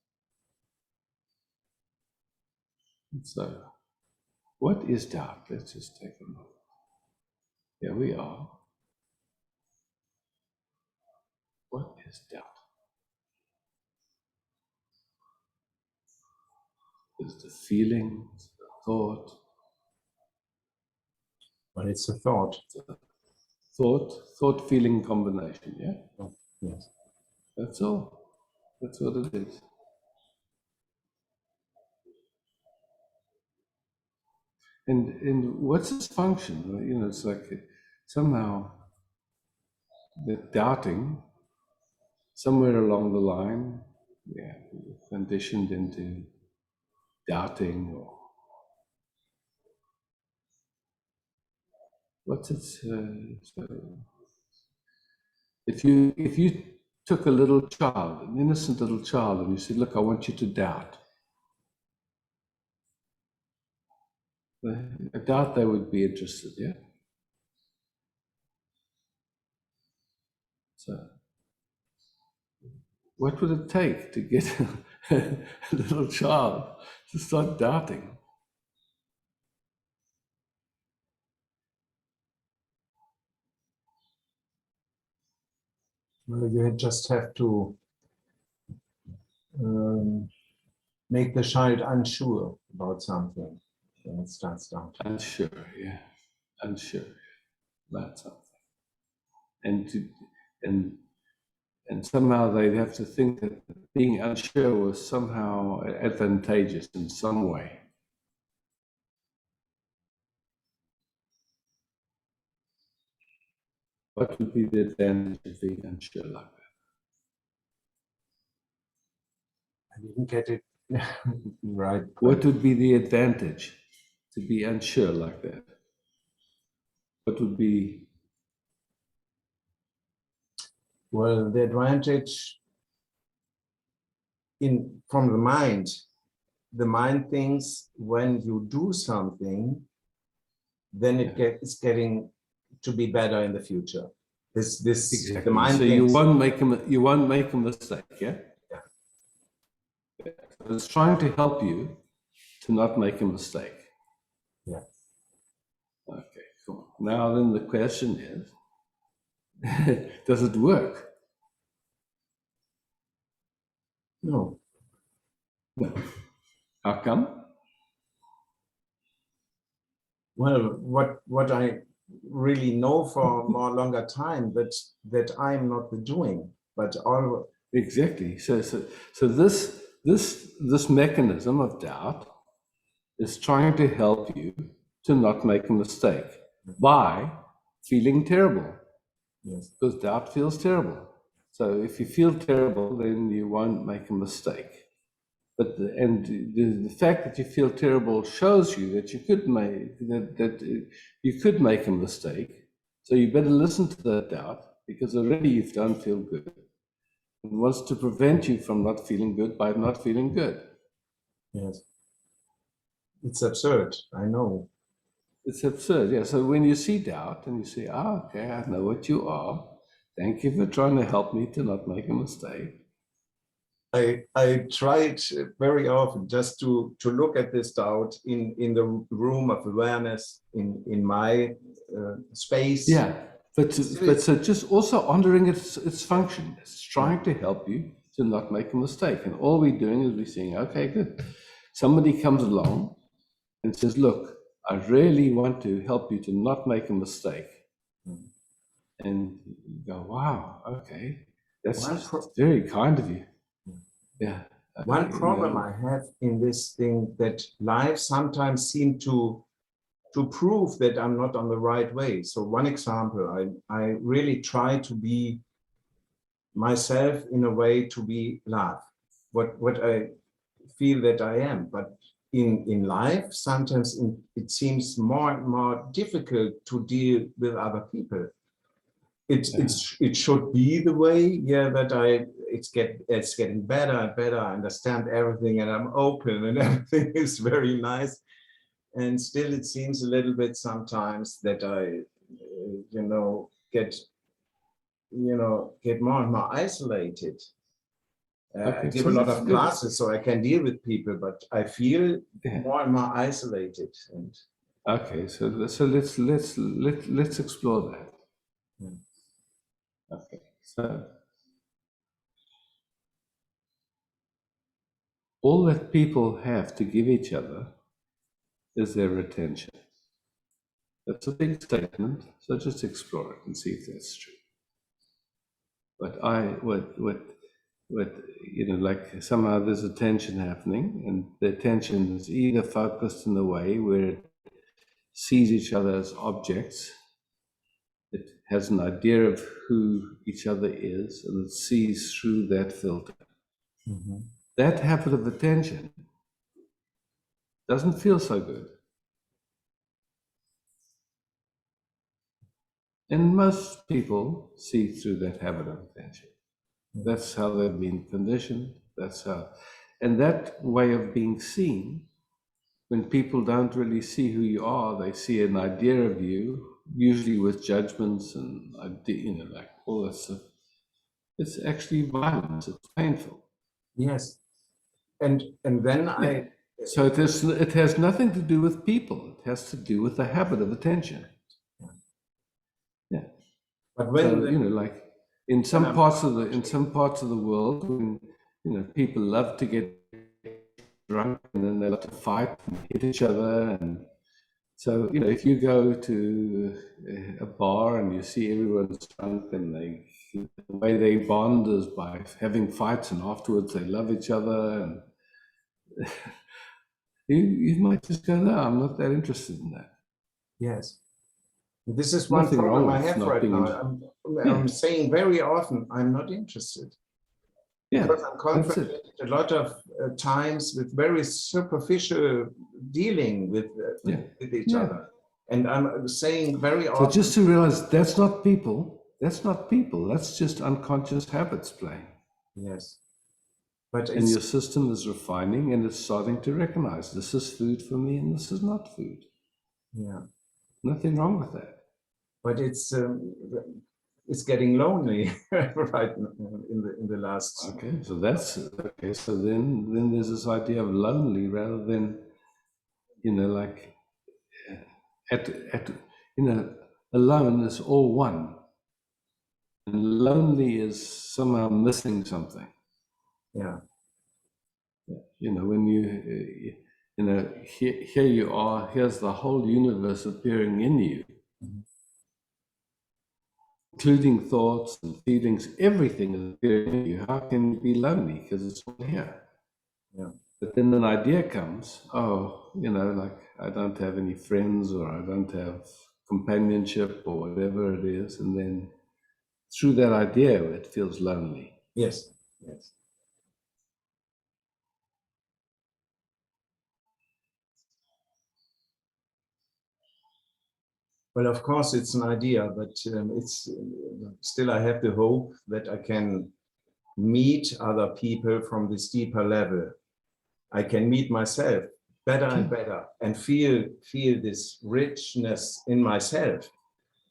And so, what is doubt? Let's just take a moment. Here we are. What is doubt? It's the feeling, it's the thought. But it's a thought. Thought-feeling combination, yeah? Oh, yes. That's all. That's what it is. And what's its function? It's like somehow the doubting, somewhere along the line, yeah, we're conditioned into doubting or what's it? So if you took a little child, an innocent little child, and you said, "Look, I want you to doubt," I doubt they would be interested. Yeah. So, what would it take to get a little child to start doubting? Well, you just have to make the child unsure about something, and it starts doubting. Unsure, yeah, unsure about something, and somehow they'd have to think that being unsure was somehow advantageous in some way. What would be the advantage of being unsure like that? I didn't get it right. What would be the advantage to be unsure like that? What would be? Well, the advantage from the mind thinks when you do something, then it's getting to be better in the future. This Exactly. the mind so thinks, you won't make a mistake, yeah? Yeah. So it's trying to help you to not make a mistake. Yeah. Okay, cool. Now then the question is, does it work? No. No. How come? Well, what I really know for more longer time that I'm not the doing, but all. Exactly. So this mechanism of doubt is trying to help you to not make a mistake by feeling terrible. Yes. because doubt feels terrible. So if you feel terrible, then you won't make a mistake. But the fact that you feel terrible shows you that you could you could make a mistake. So you better listen to that doubt, because already you don't feel good. It wants to prevent you from not feeling good by not feeling good. Yes. It's absurd, I know. It's absurd, yeah. So when you see doubt and you say, okay, I know what you are. Thank you for trying to help me to not make a mistake. I tried very often just to look at this doubt in the room of awareness, in my space. Yeah, but so just also honoring its function. It's trying to help you to not make a mistake. And all we're doing is we're saying, okay, good. Somebody comes along and says, look, I really want to help you to not make a mistake. And you go, wow, okay, that's very kind of you. Yeah. One problem I have in this thing, that life sometimes seems to prove that I'm not on the right way. So one example, I really try to be myself in a way to be love, what I feel that I am. But in life, sometimes it seems more and more difficult to deal with other people. It should be the way, yeah, that it's getting better and better. I understand everything and I'm open and everything is very nice. And still it seems a little bit sometimes that I, get more and more isolated. I give a lot of classes so I can deal with people, but I feel more and more isolated. And okay, so let's explore that. Yeah. Okay, so all that people have to give each other is their attention. That's a big statement, so just explore it and see if that's true. But like somehow there's a tension happening, and the attention is either focused in a way where it sees each other as objects, it has an idea of who each other is, and it sees through that filter. mm-hmm. That habit of attention doesn't feel so good. And most people see through that habit of attention. That's how they've been conditioned. And that way of being seen, when people don't really see who you are, they see an idea of you, usually with judgments and like all that stuff. It's actually violence. It's painful. Yes, and then So it has nothing to do with people. It has to do with the habit of attention. Yeah. But when so, like in some parts of the world, when people love to get drunk and then they love to fight and hit each other, and so if you go to a bar and you see everyone's drunk and the way they bond is by having fights, and afterwards they love each other, and you might just go, no, I'm not that interested in that. Yes. This is one Nothing problem wrong I with have not right being now. I'm saying very often, I'm not interested. Yeah, Because I'm confronted a lot of times with very superficial dealing with each other. And I'm saying very often. So just to realize that's not people. That's not people. That's just unconscious habits playing. Yes. But and your system is refining and it's starting to recognize this is food for me and this is not food. Yeah. Nothing wrong with that. But it's getting lonely right in the last. Okay, so that's okay. So then there's this idea of lonely rather than like alone is all one, and lonely is somehow missing something. Yeah. When here you are. Here's the whole universe appearing in you. Mm-hmm. Including thoughts and feelings, everything is appearing in you. How can you be lonely? Because it's all here. Yeah. But then an idea comes, like I don't have any friends or I don't have companionship or whatever it is. And then through that idea, it feels lonely. Yes, yes. Well, of course, it's an idea, but it's still I have the hope that I can meet other people from this deeper level. I can meet myself better and better and feel this richness in myself.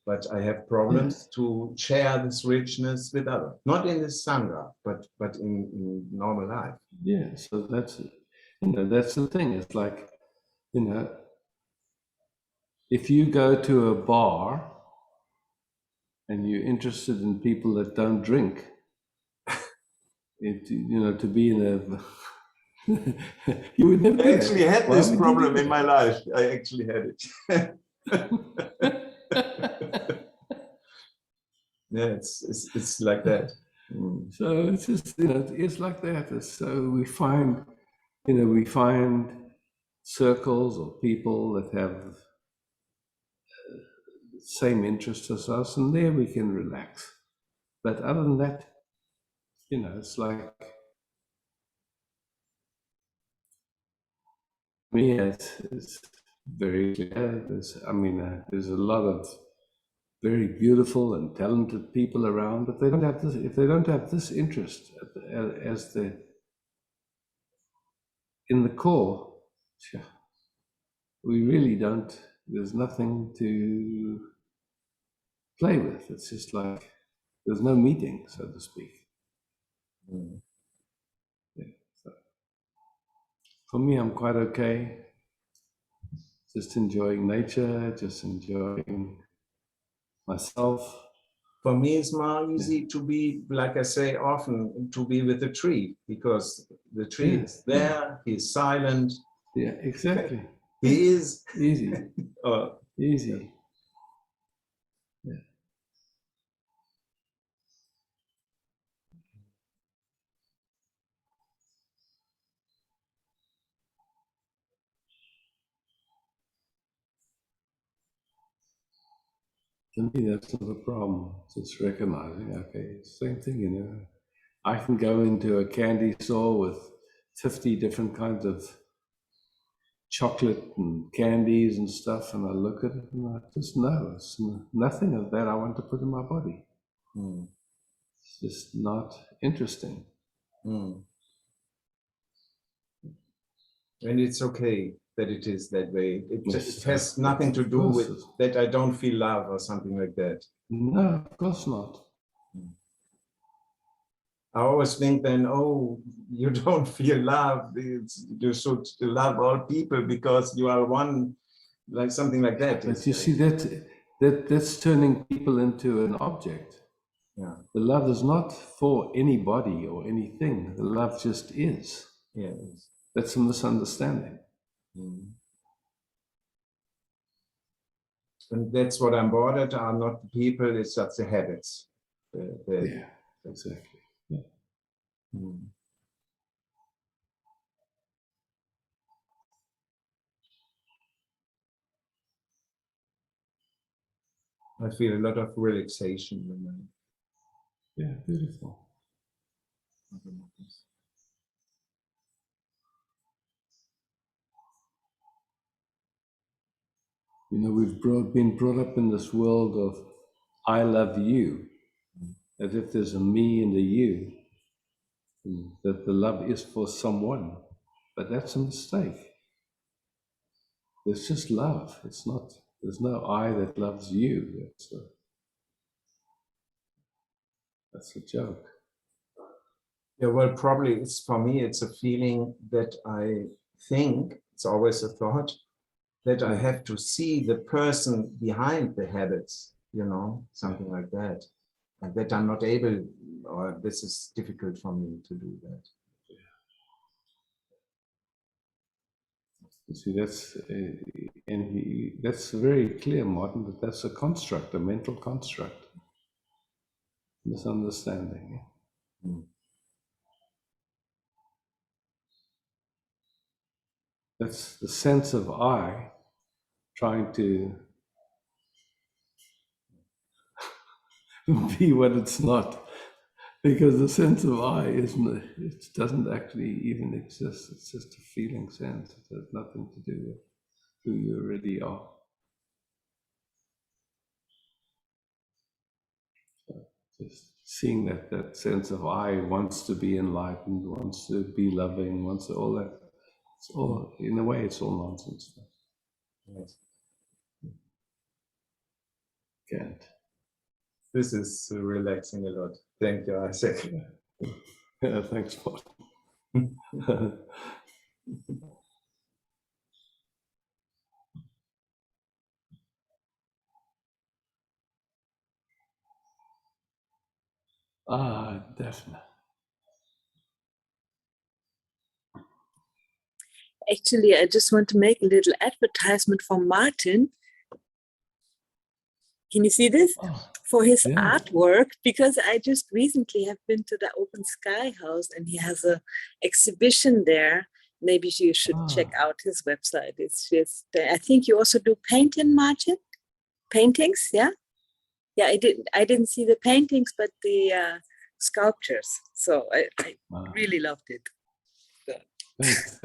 But I have problems to share this richness with others, not in this sangha, but in normal life. Yeah, so that's the thing. It's like, if you go to a bar and you're interested in people that don't drink, to be in a you would never I actually had Why this would you problem do in my life. I actually had it. Yeah, it's like that. Mm. So it's just, it's like that. So we find, circles or people that have the same interests as us, and there we can relax. But other than that, it's like, me, it's very clear. There's a lot of very beautiful and talented people around, but they don't have this. If they don't have this interest as in the core, we really don't. There's nothing to play with. It's just like there's no meeting, so to speak. Mm. Yeah, so for me, I'm quite okay. Just enjoying nature, just enjoying myself. For me, it's more easy to be, like I say often, to be with the tree, because the tree is there, he's silent. Yeah, exactly. He is. Easy. Easy. Yeah. To me, that's not a problem. Just recognizing, okay, same thing, I can go into a candy store with 50 different kinds of chocolate and candies and stuff, and I look at it and I just know it's nothing of that I want to put in my body. Mm. It's just not interesting. Mm. And it's okay that it is that way. It has nothing to do with that I don't feel love or something like that. No, of course not. I always think then, oh, you don't feel love. You should love all people because you are one, like something like that. But you see, that's turning people into an object. Yeah. The love is not for anybody or anything. The love just is. Yes. That's a misunderstanding. Mm. And that's what I'm bothered are not the people, it's just the habits. Yeah, exactly. Yeah. Mm. I feel a lot of relaxation when I. Yeah, beautiful. We've been brought up in this world of I love you, as if there's a me and a you, and that the love is for someone. But that's a mistake. There's just love. There's no I that loves you. That's a joke. Yeah, well, probably it's for me, it's a feeling that I think, it's always a thought, that I have to see the person behind the habits, something like that. And that I'm not able, or this is difficult for me to do that. You see, that's very clear, Martin, that that's a construct, a mental construct. Misunderstanding. Mm. That's the sense of I trying to be what it's not. Because the sense of I isn't, it doesn't actually even exist. It's just a feeling sense. It has nothing to do with who you really are. So just seeing that sense of I wants to be enlightened, wants to be loving, wants to all that. It's all, in a way, it's all nonsense. Yes. Can't. This is relaxing a lot. Thank you, Isaac. Yeah, thanks, Paul. Definitely. Actually, I just want to make a little advertisement for Martin. Can you see this? Oh, For his yeah. artwork, because I just recently have been to the Open Sky House and he has a exhibition there. Maybe you should check out his website. It's just, I think you also do painting, Martin? Paintings, yeah? Yeah, I didn't see the paintings, but the sculptures. So I really loved it. So. Thanks.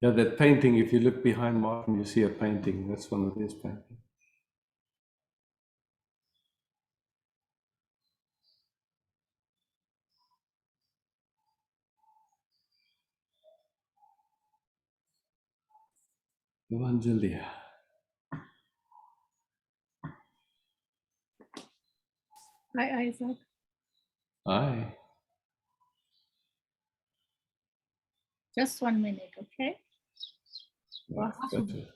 Yeah, that painting, if you look behind Martin, you see a painting. That's one of his paintings. Evangelia. Hi, Isaac. Hi. Just 1 minute, okay? Yeah, better.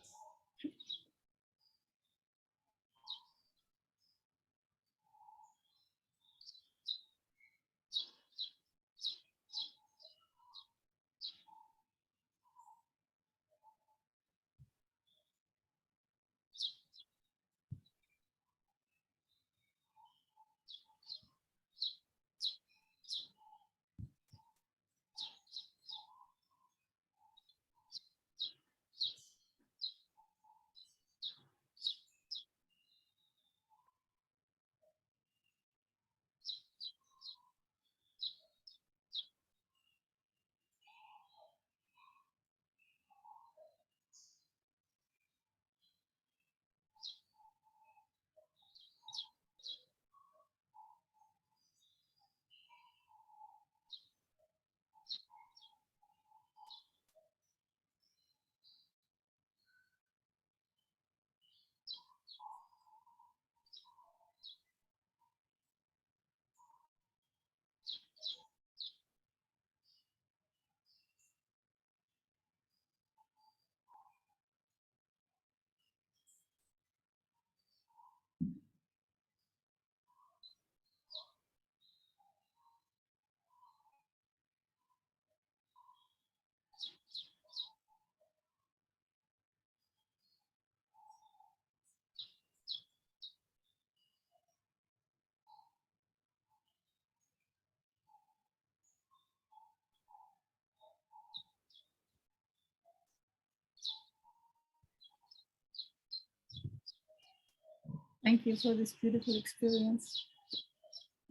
Thank you for this beautiful experience.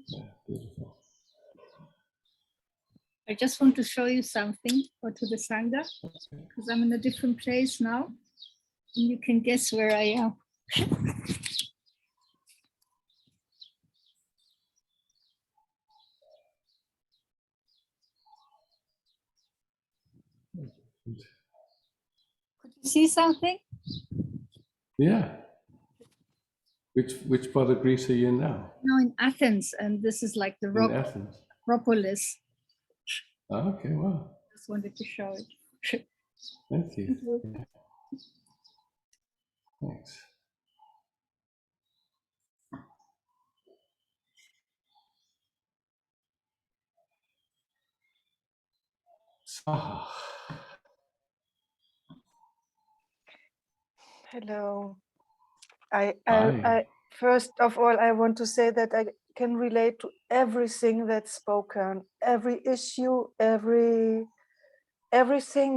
Yeah, beautiful. I just want to show you something, or to the Sangha, because I'm in a different place now. And you can guess where I am. Could you see something? Yeah. Which part of Greece are you in now? No, in Athens, and this is like the In rock Athens. Acropolis. Okay, wow. Just wanted to show it. Thank you. Thank you. Yeah. Thanks. Swaha. Hello. Hi. First of all, I want to say that I can relate to everything that's spoken, every issue, everything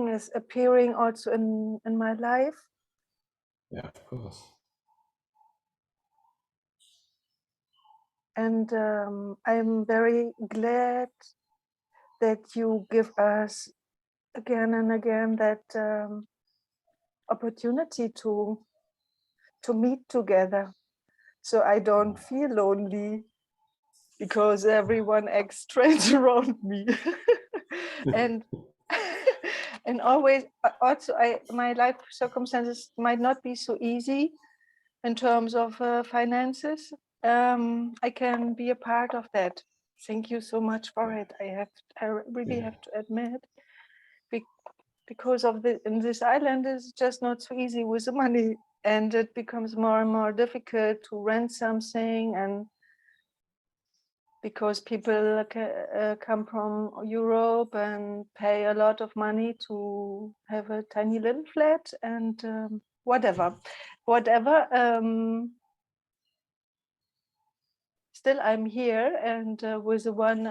is appearing also in my life. Yeah, of course. And I'm very glad that you give us again and again that opportunity to meet together. So I don't feel lonely because everyone acts strange around me. and and always also my life circumstances might not be so easy in terms of finances. I can be a part of that. Thank you so much for it. I really have to admit, because of in this island is just not so easy with the money, and it becomes more and more difficult to rent something, and because people come from Europe and pay a lot of money to have a tiny little flat, and whatever. Still, I'm here, and with the one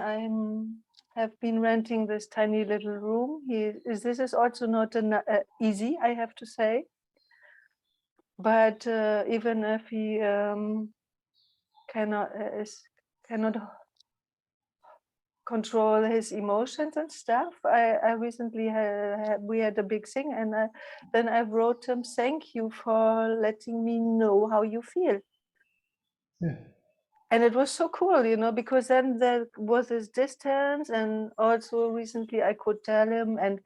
have been renting this tiny little room. This is also not easy, I have to say. But even if he cannot control his emotions and stuff, I recently we had a big thing, and then I wrote him, "Thank you for letting me know how you feel." Yeah. And it was so cool, because then there was this distance, and also recently I could tell him, and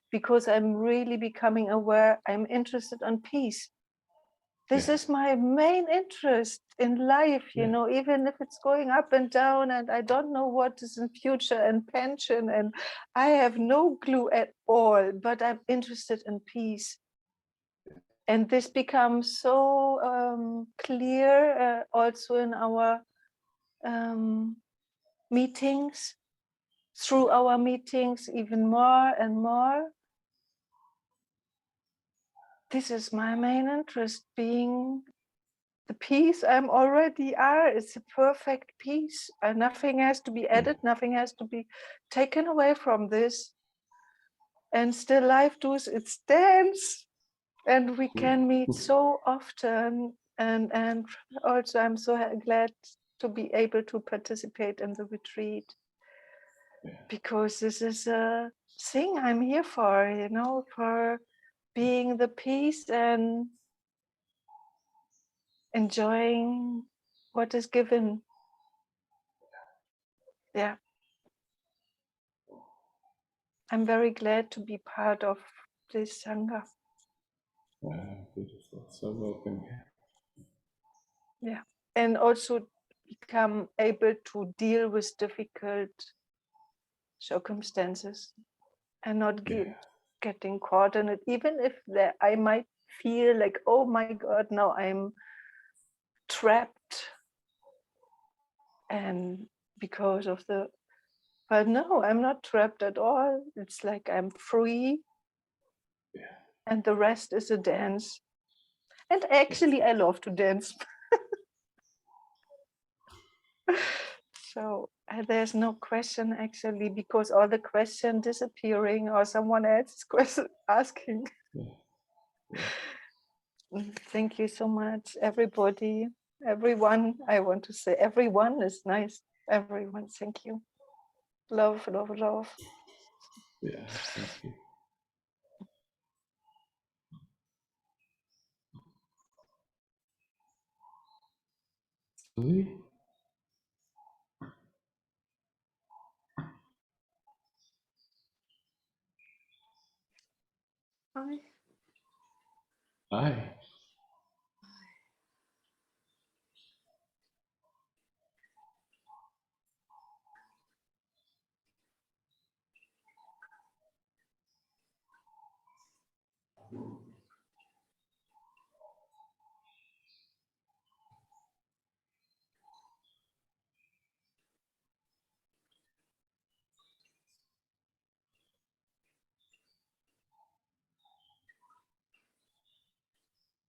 because I'm really becoming aware, I'm interested in peace. This is my main interest in life, even if it's going up and down, and I don't know what is in future and pension, and I have no clue at all, but I'm interested in peace. And this becomes so clear also in our meetings, through our meetings, even more and more. This is my main interest, being the peace I'm already are. It's a perfect peace, and nothing has to be added, nothing has to be taken away from this. And still life does its dance, and we can meet so often, and also I'm so glad to be able to participate in the retreat, because this is a thing I'm here for, for being the peace and enjoying what is given. Yeah. I'm very glad to be part of this Sangha. Beautiful. So welcome here. Yeah. And also become able to deal with difficult circumstances and not getting caught in it, even if I might feel like, oh my God, now I'm trapped, and because of but no, I'm not trapped at all. It's like I'm free, and the rest is a dance. And actually I love to dance. So there's no question actually, because all the question disappearing or someone else is asking. Thank you so much, everybody, everyone. I want to say everyone is nice. Everyone, thank you. Love, love, love. Yeah, thank you. Louis? Hi. Hi.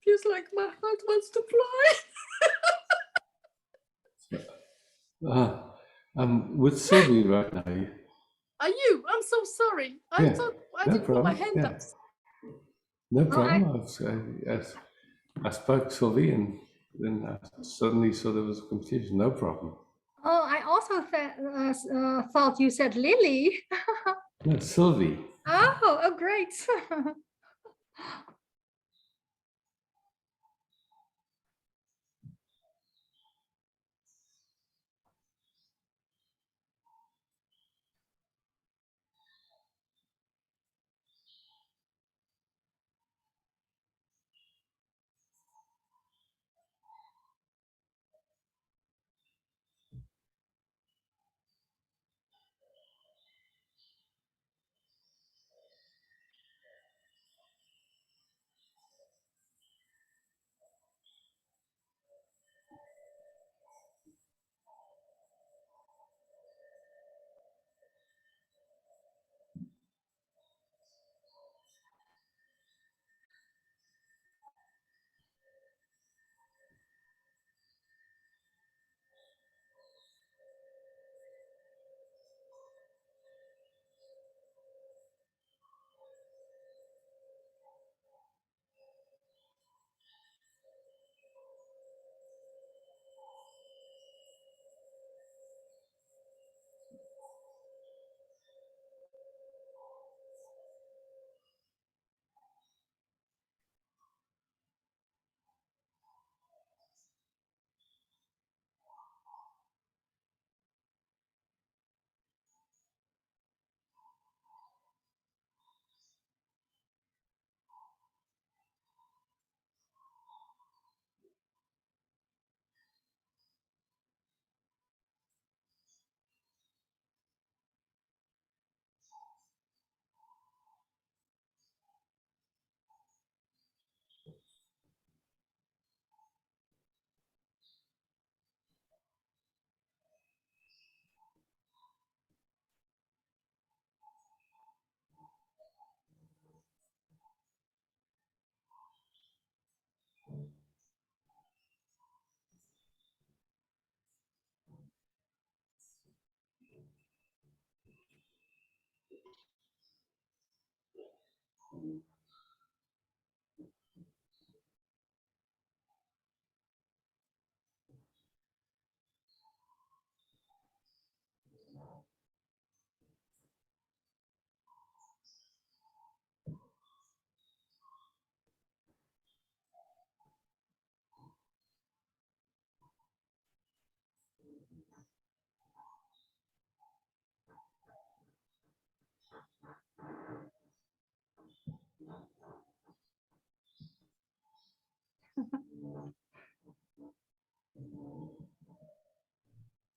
Feels like my heart wants to fly. I'm with Sylvie right now. Are you? I'm so sorry. I thought I no didn't put my problem. hand up. No Hi. problem. I spoke to Sylvie, and then I suddenly saw there was a confusion. No problem. also thought you said Lily. No, Sylvie. Oh, great.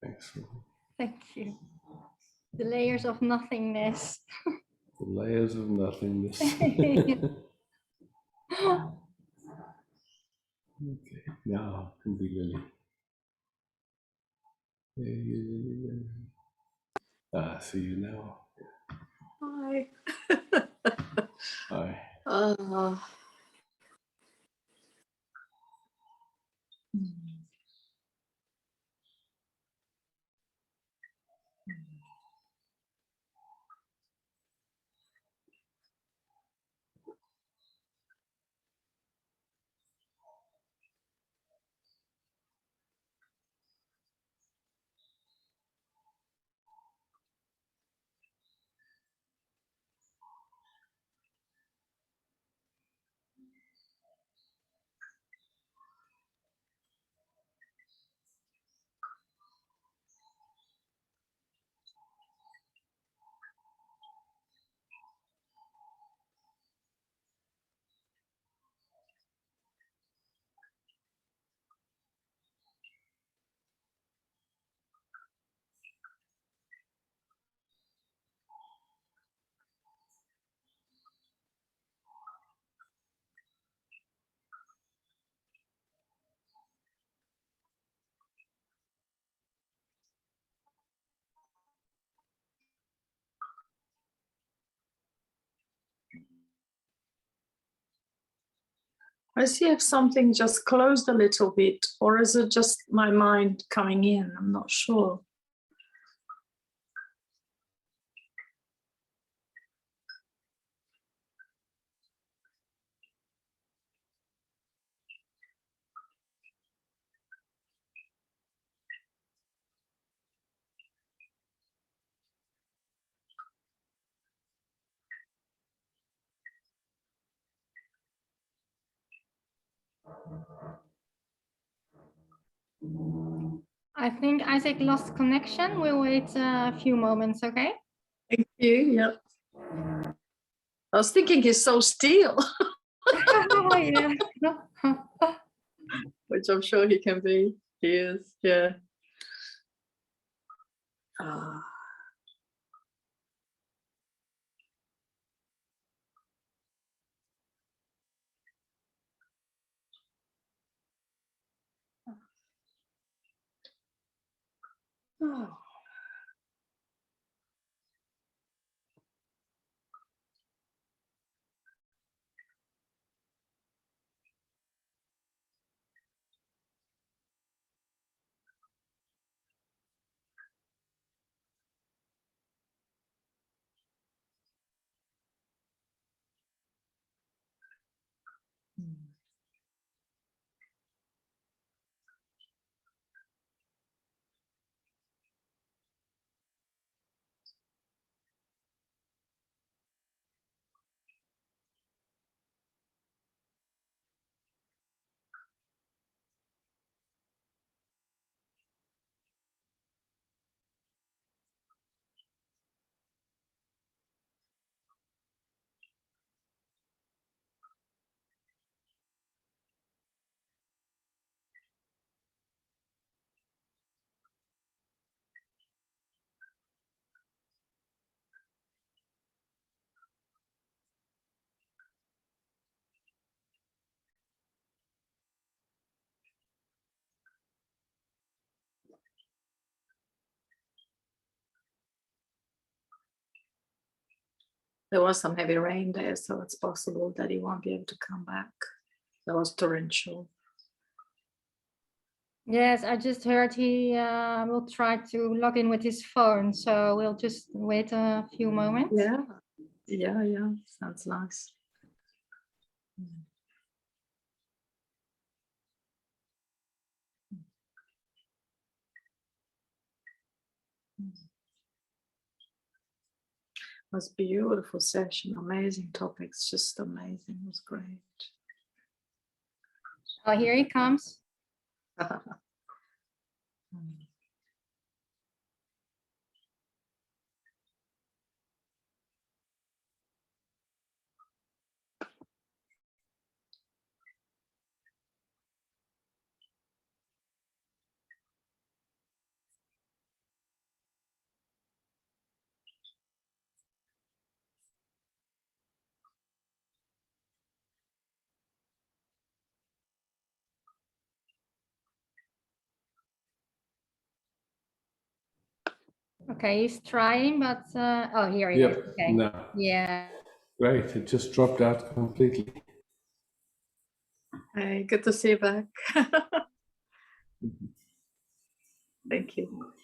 Excellent. Thank you. The layers of nothingness. The layers of nothingness. Okay, now can be Lily. Ah, see you now. Hi. Hi. I see if something just closed a little bit, or is it just my mind coming in? I'm not sure. I think Isaac lost connection. We'll wait a few moments, okay? Thank you. Yep. I was thinking he's so still, Yeah. which I'm sure he can be. He is, yeah. Ah. Oh. There was some heavy rain there, so it's possible that he won't be able to come back. That was torrential. Yes, I just heard he will try to log in with his phone, so we'll just wait a few moments. Yeah, yeah, sounds nice. It was a beautiful session, amazing topics, just amazing. It was great. Oh, here he comes. Okay, he's trying, but oh, here he is. Yep. Okay. No. Yeah. Great. It just dropped out completely. Hey, good to see you back. Thank you.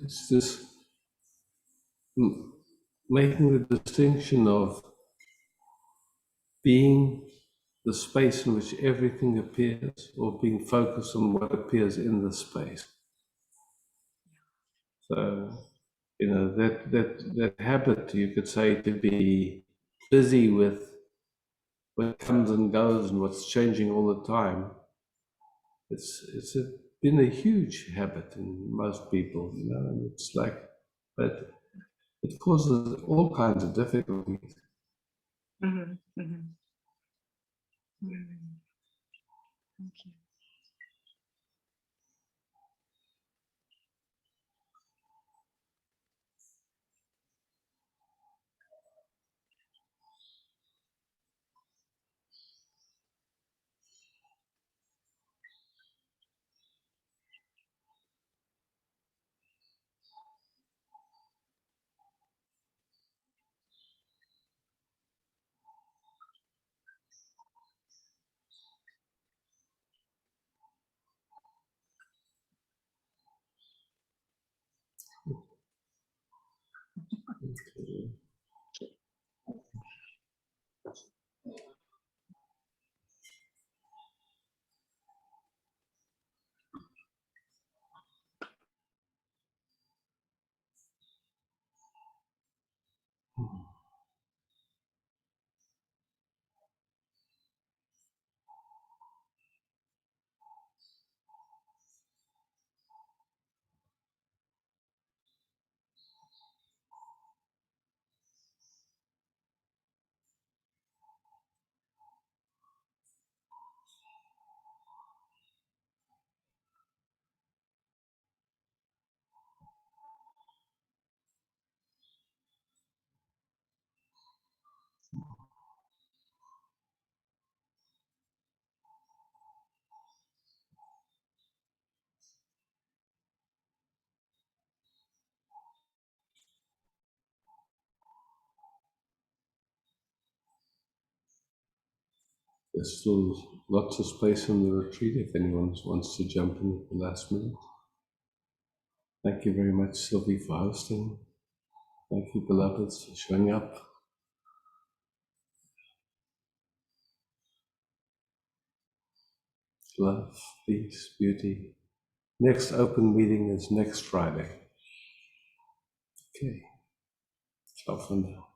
it's just making the distinction of being the space in which everything appears, or being focused on what appears in the space. So, that habit, you could say, to be busy with what comes and goes and what's changing all the time. It's been a huge habit in most people, and it's like, but it causes all kinds of difficulties. Mhm, mhm. Mm. Thank you. There's still lots of space in the retreat if anyone wants to jump in at the last minute. Thank you very much, Sylvie, for hosting. Thank you, beloveds, for showing up. Love, peace, beauty. Next open meeting is next Friday. Okay. Ciao for now.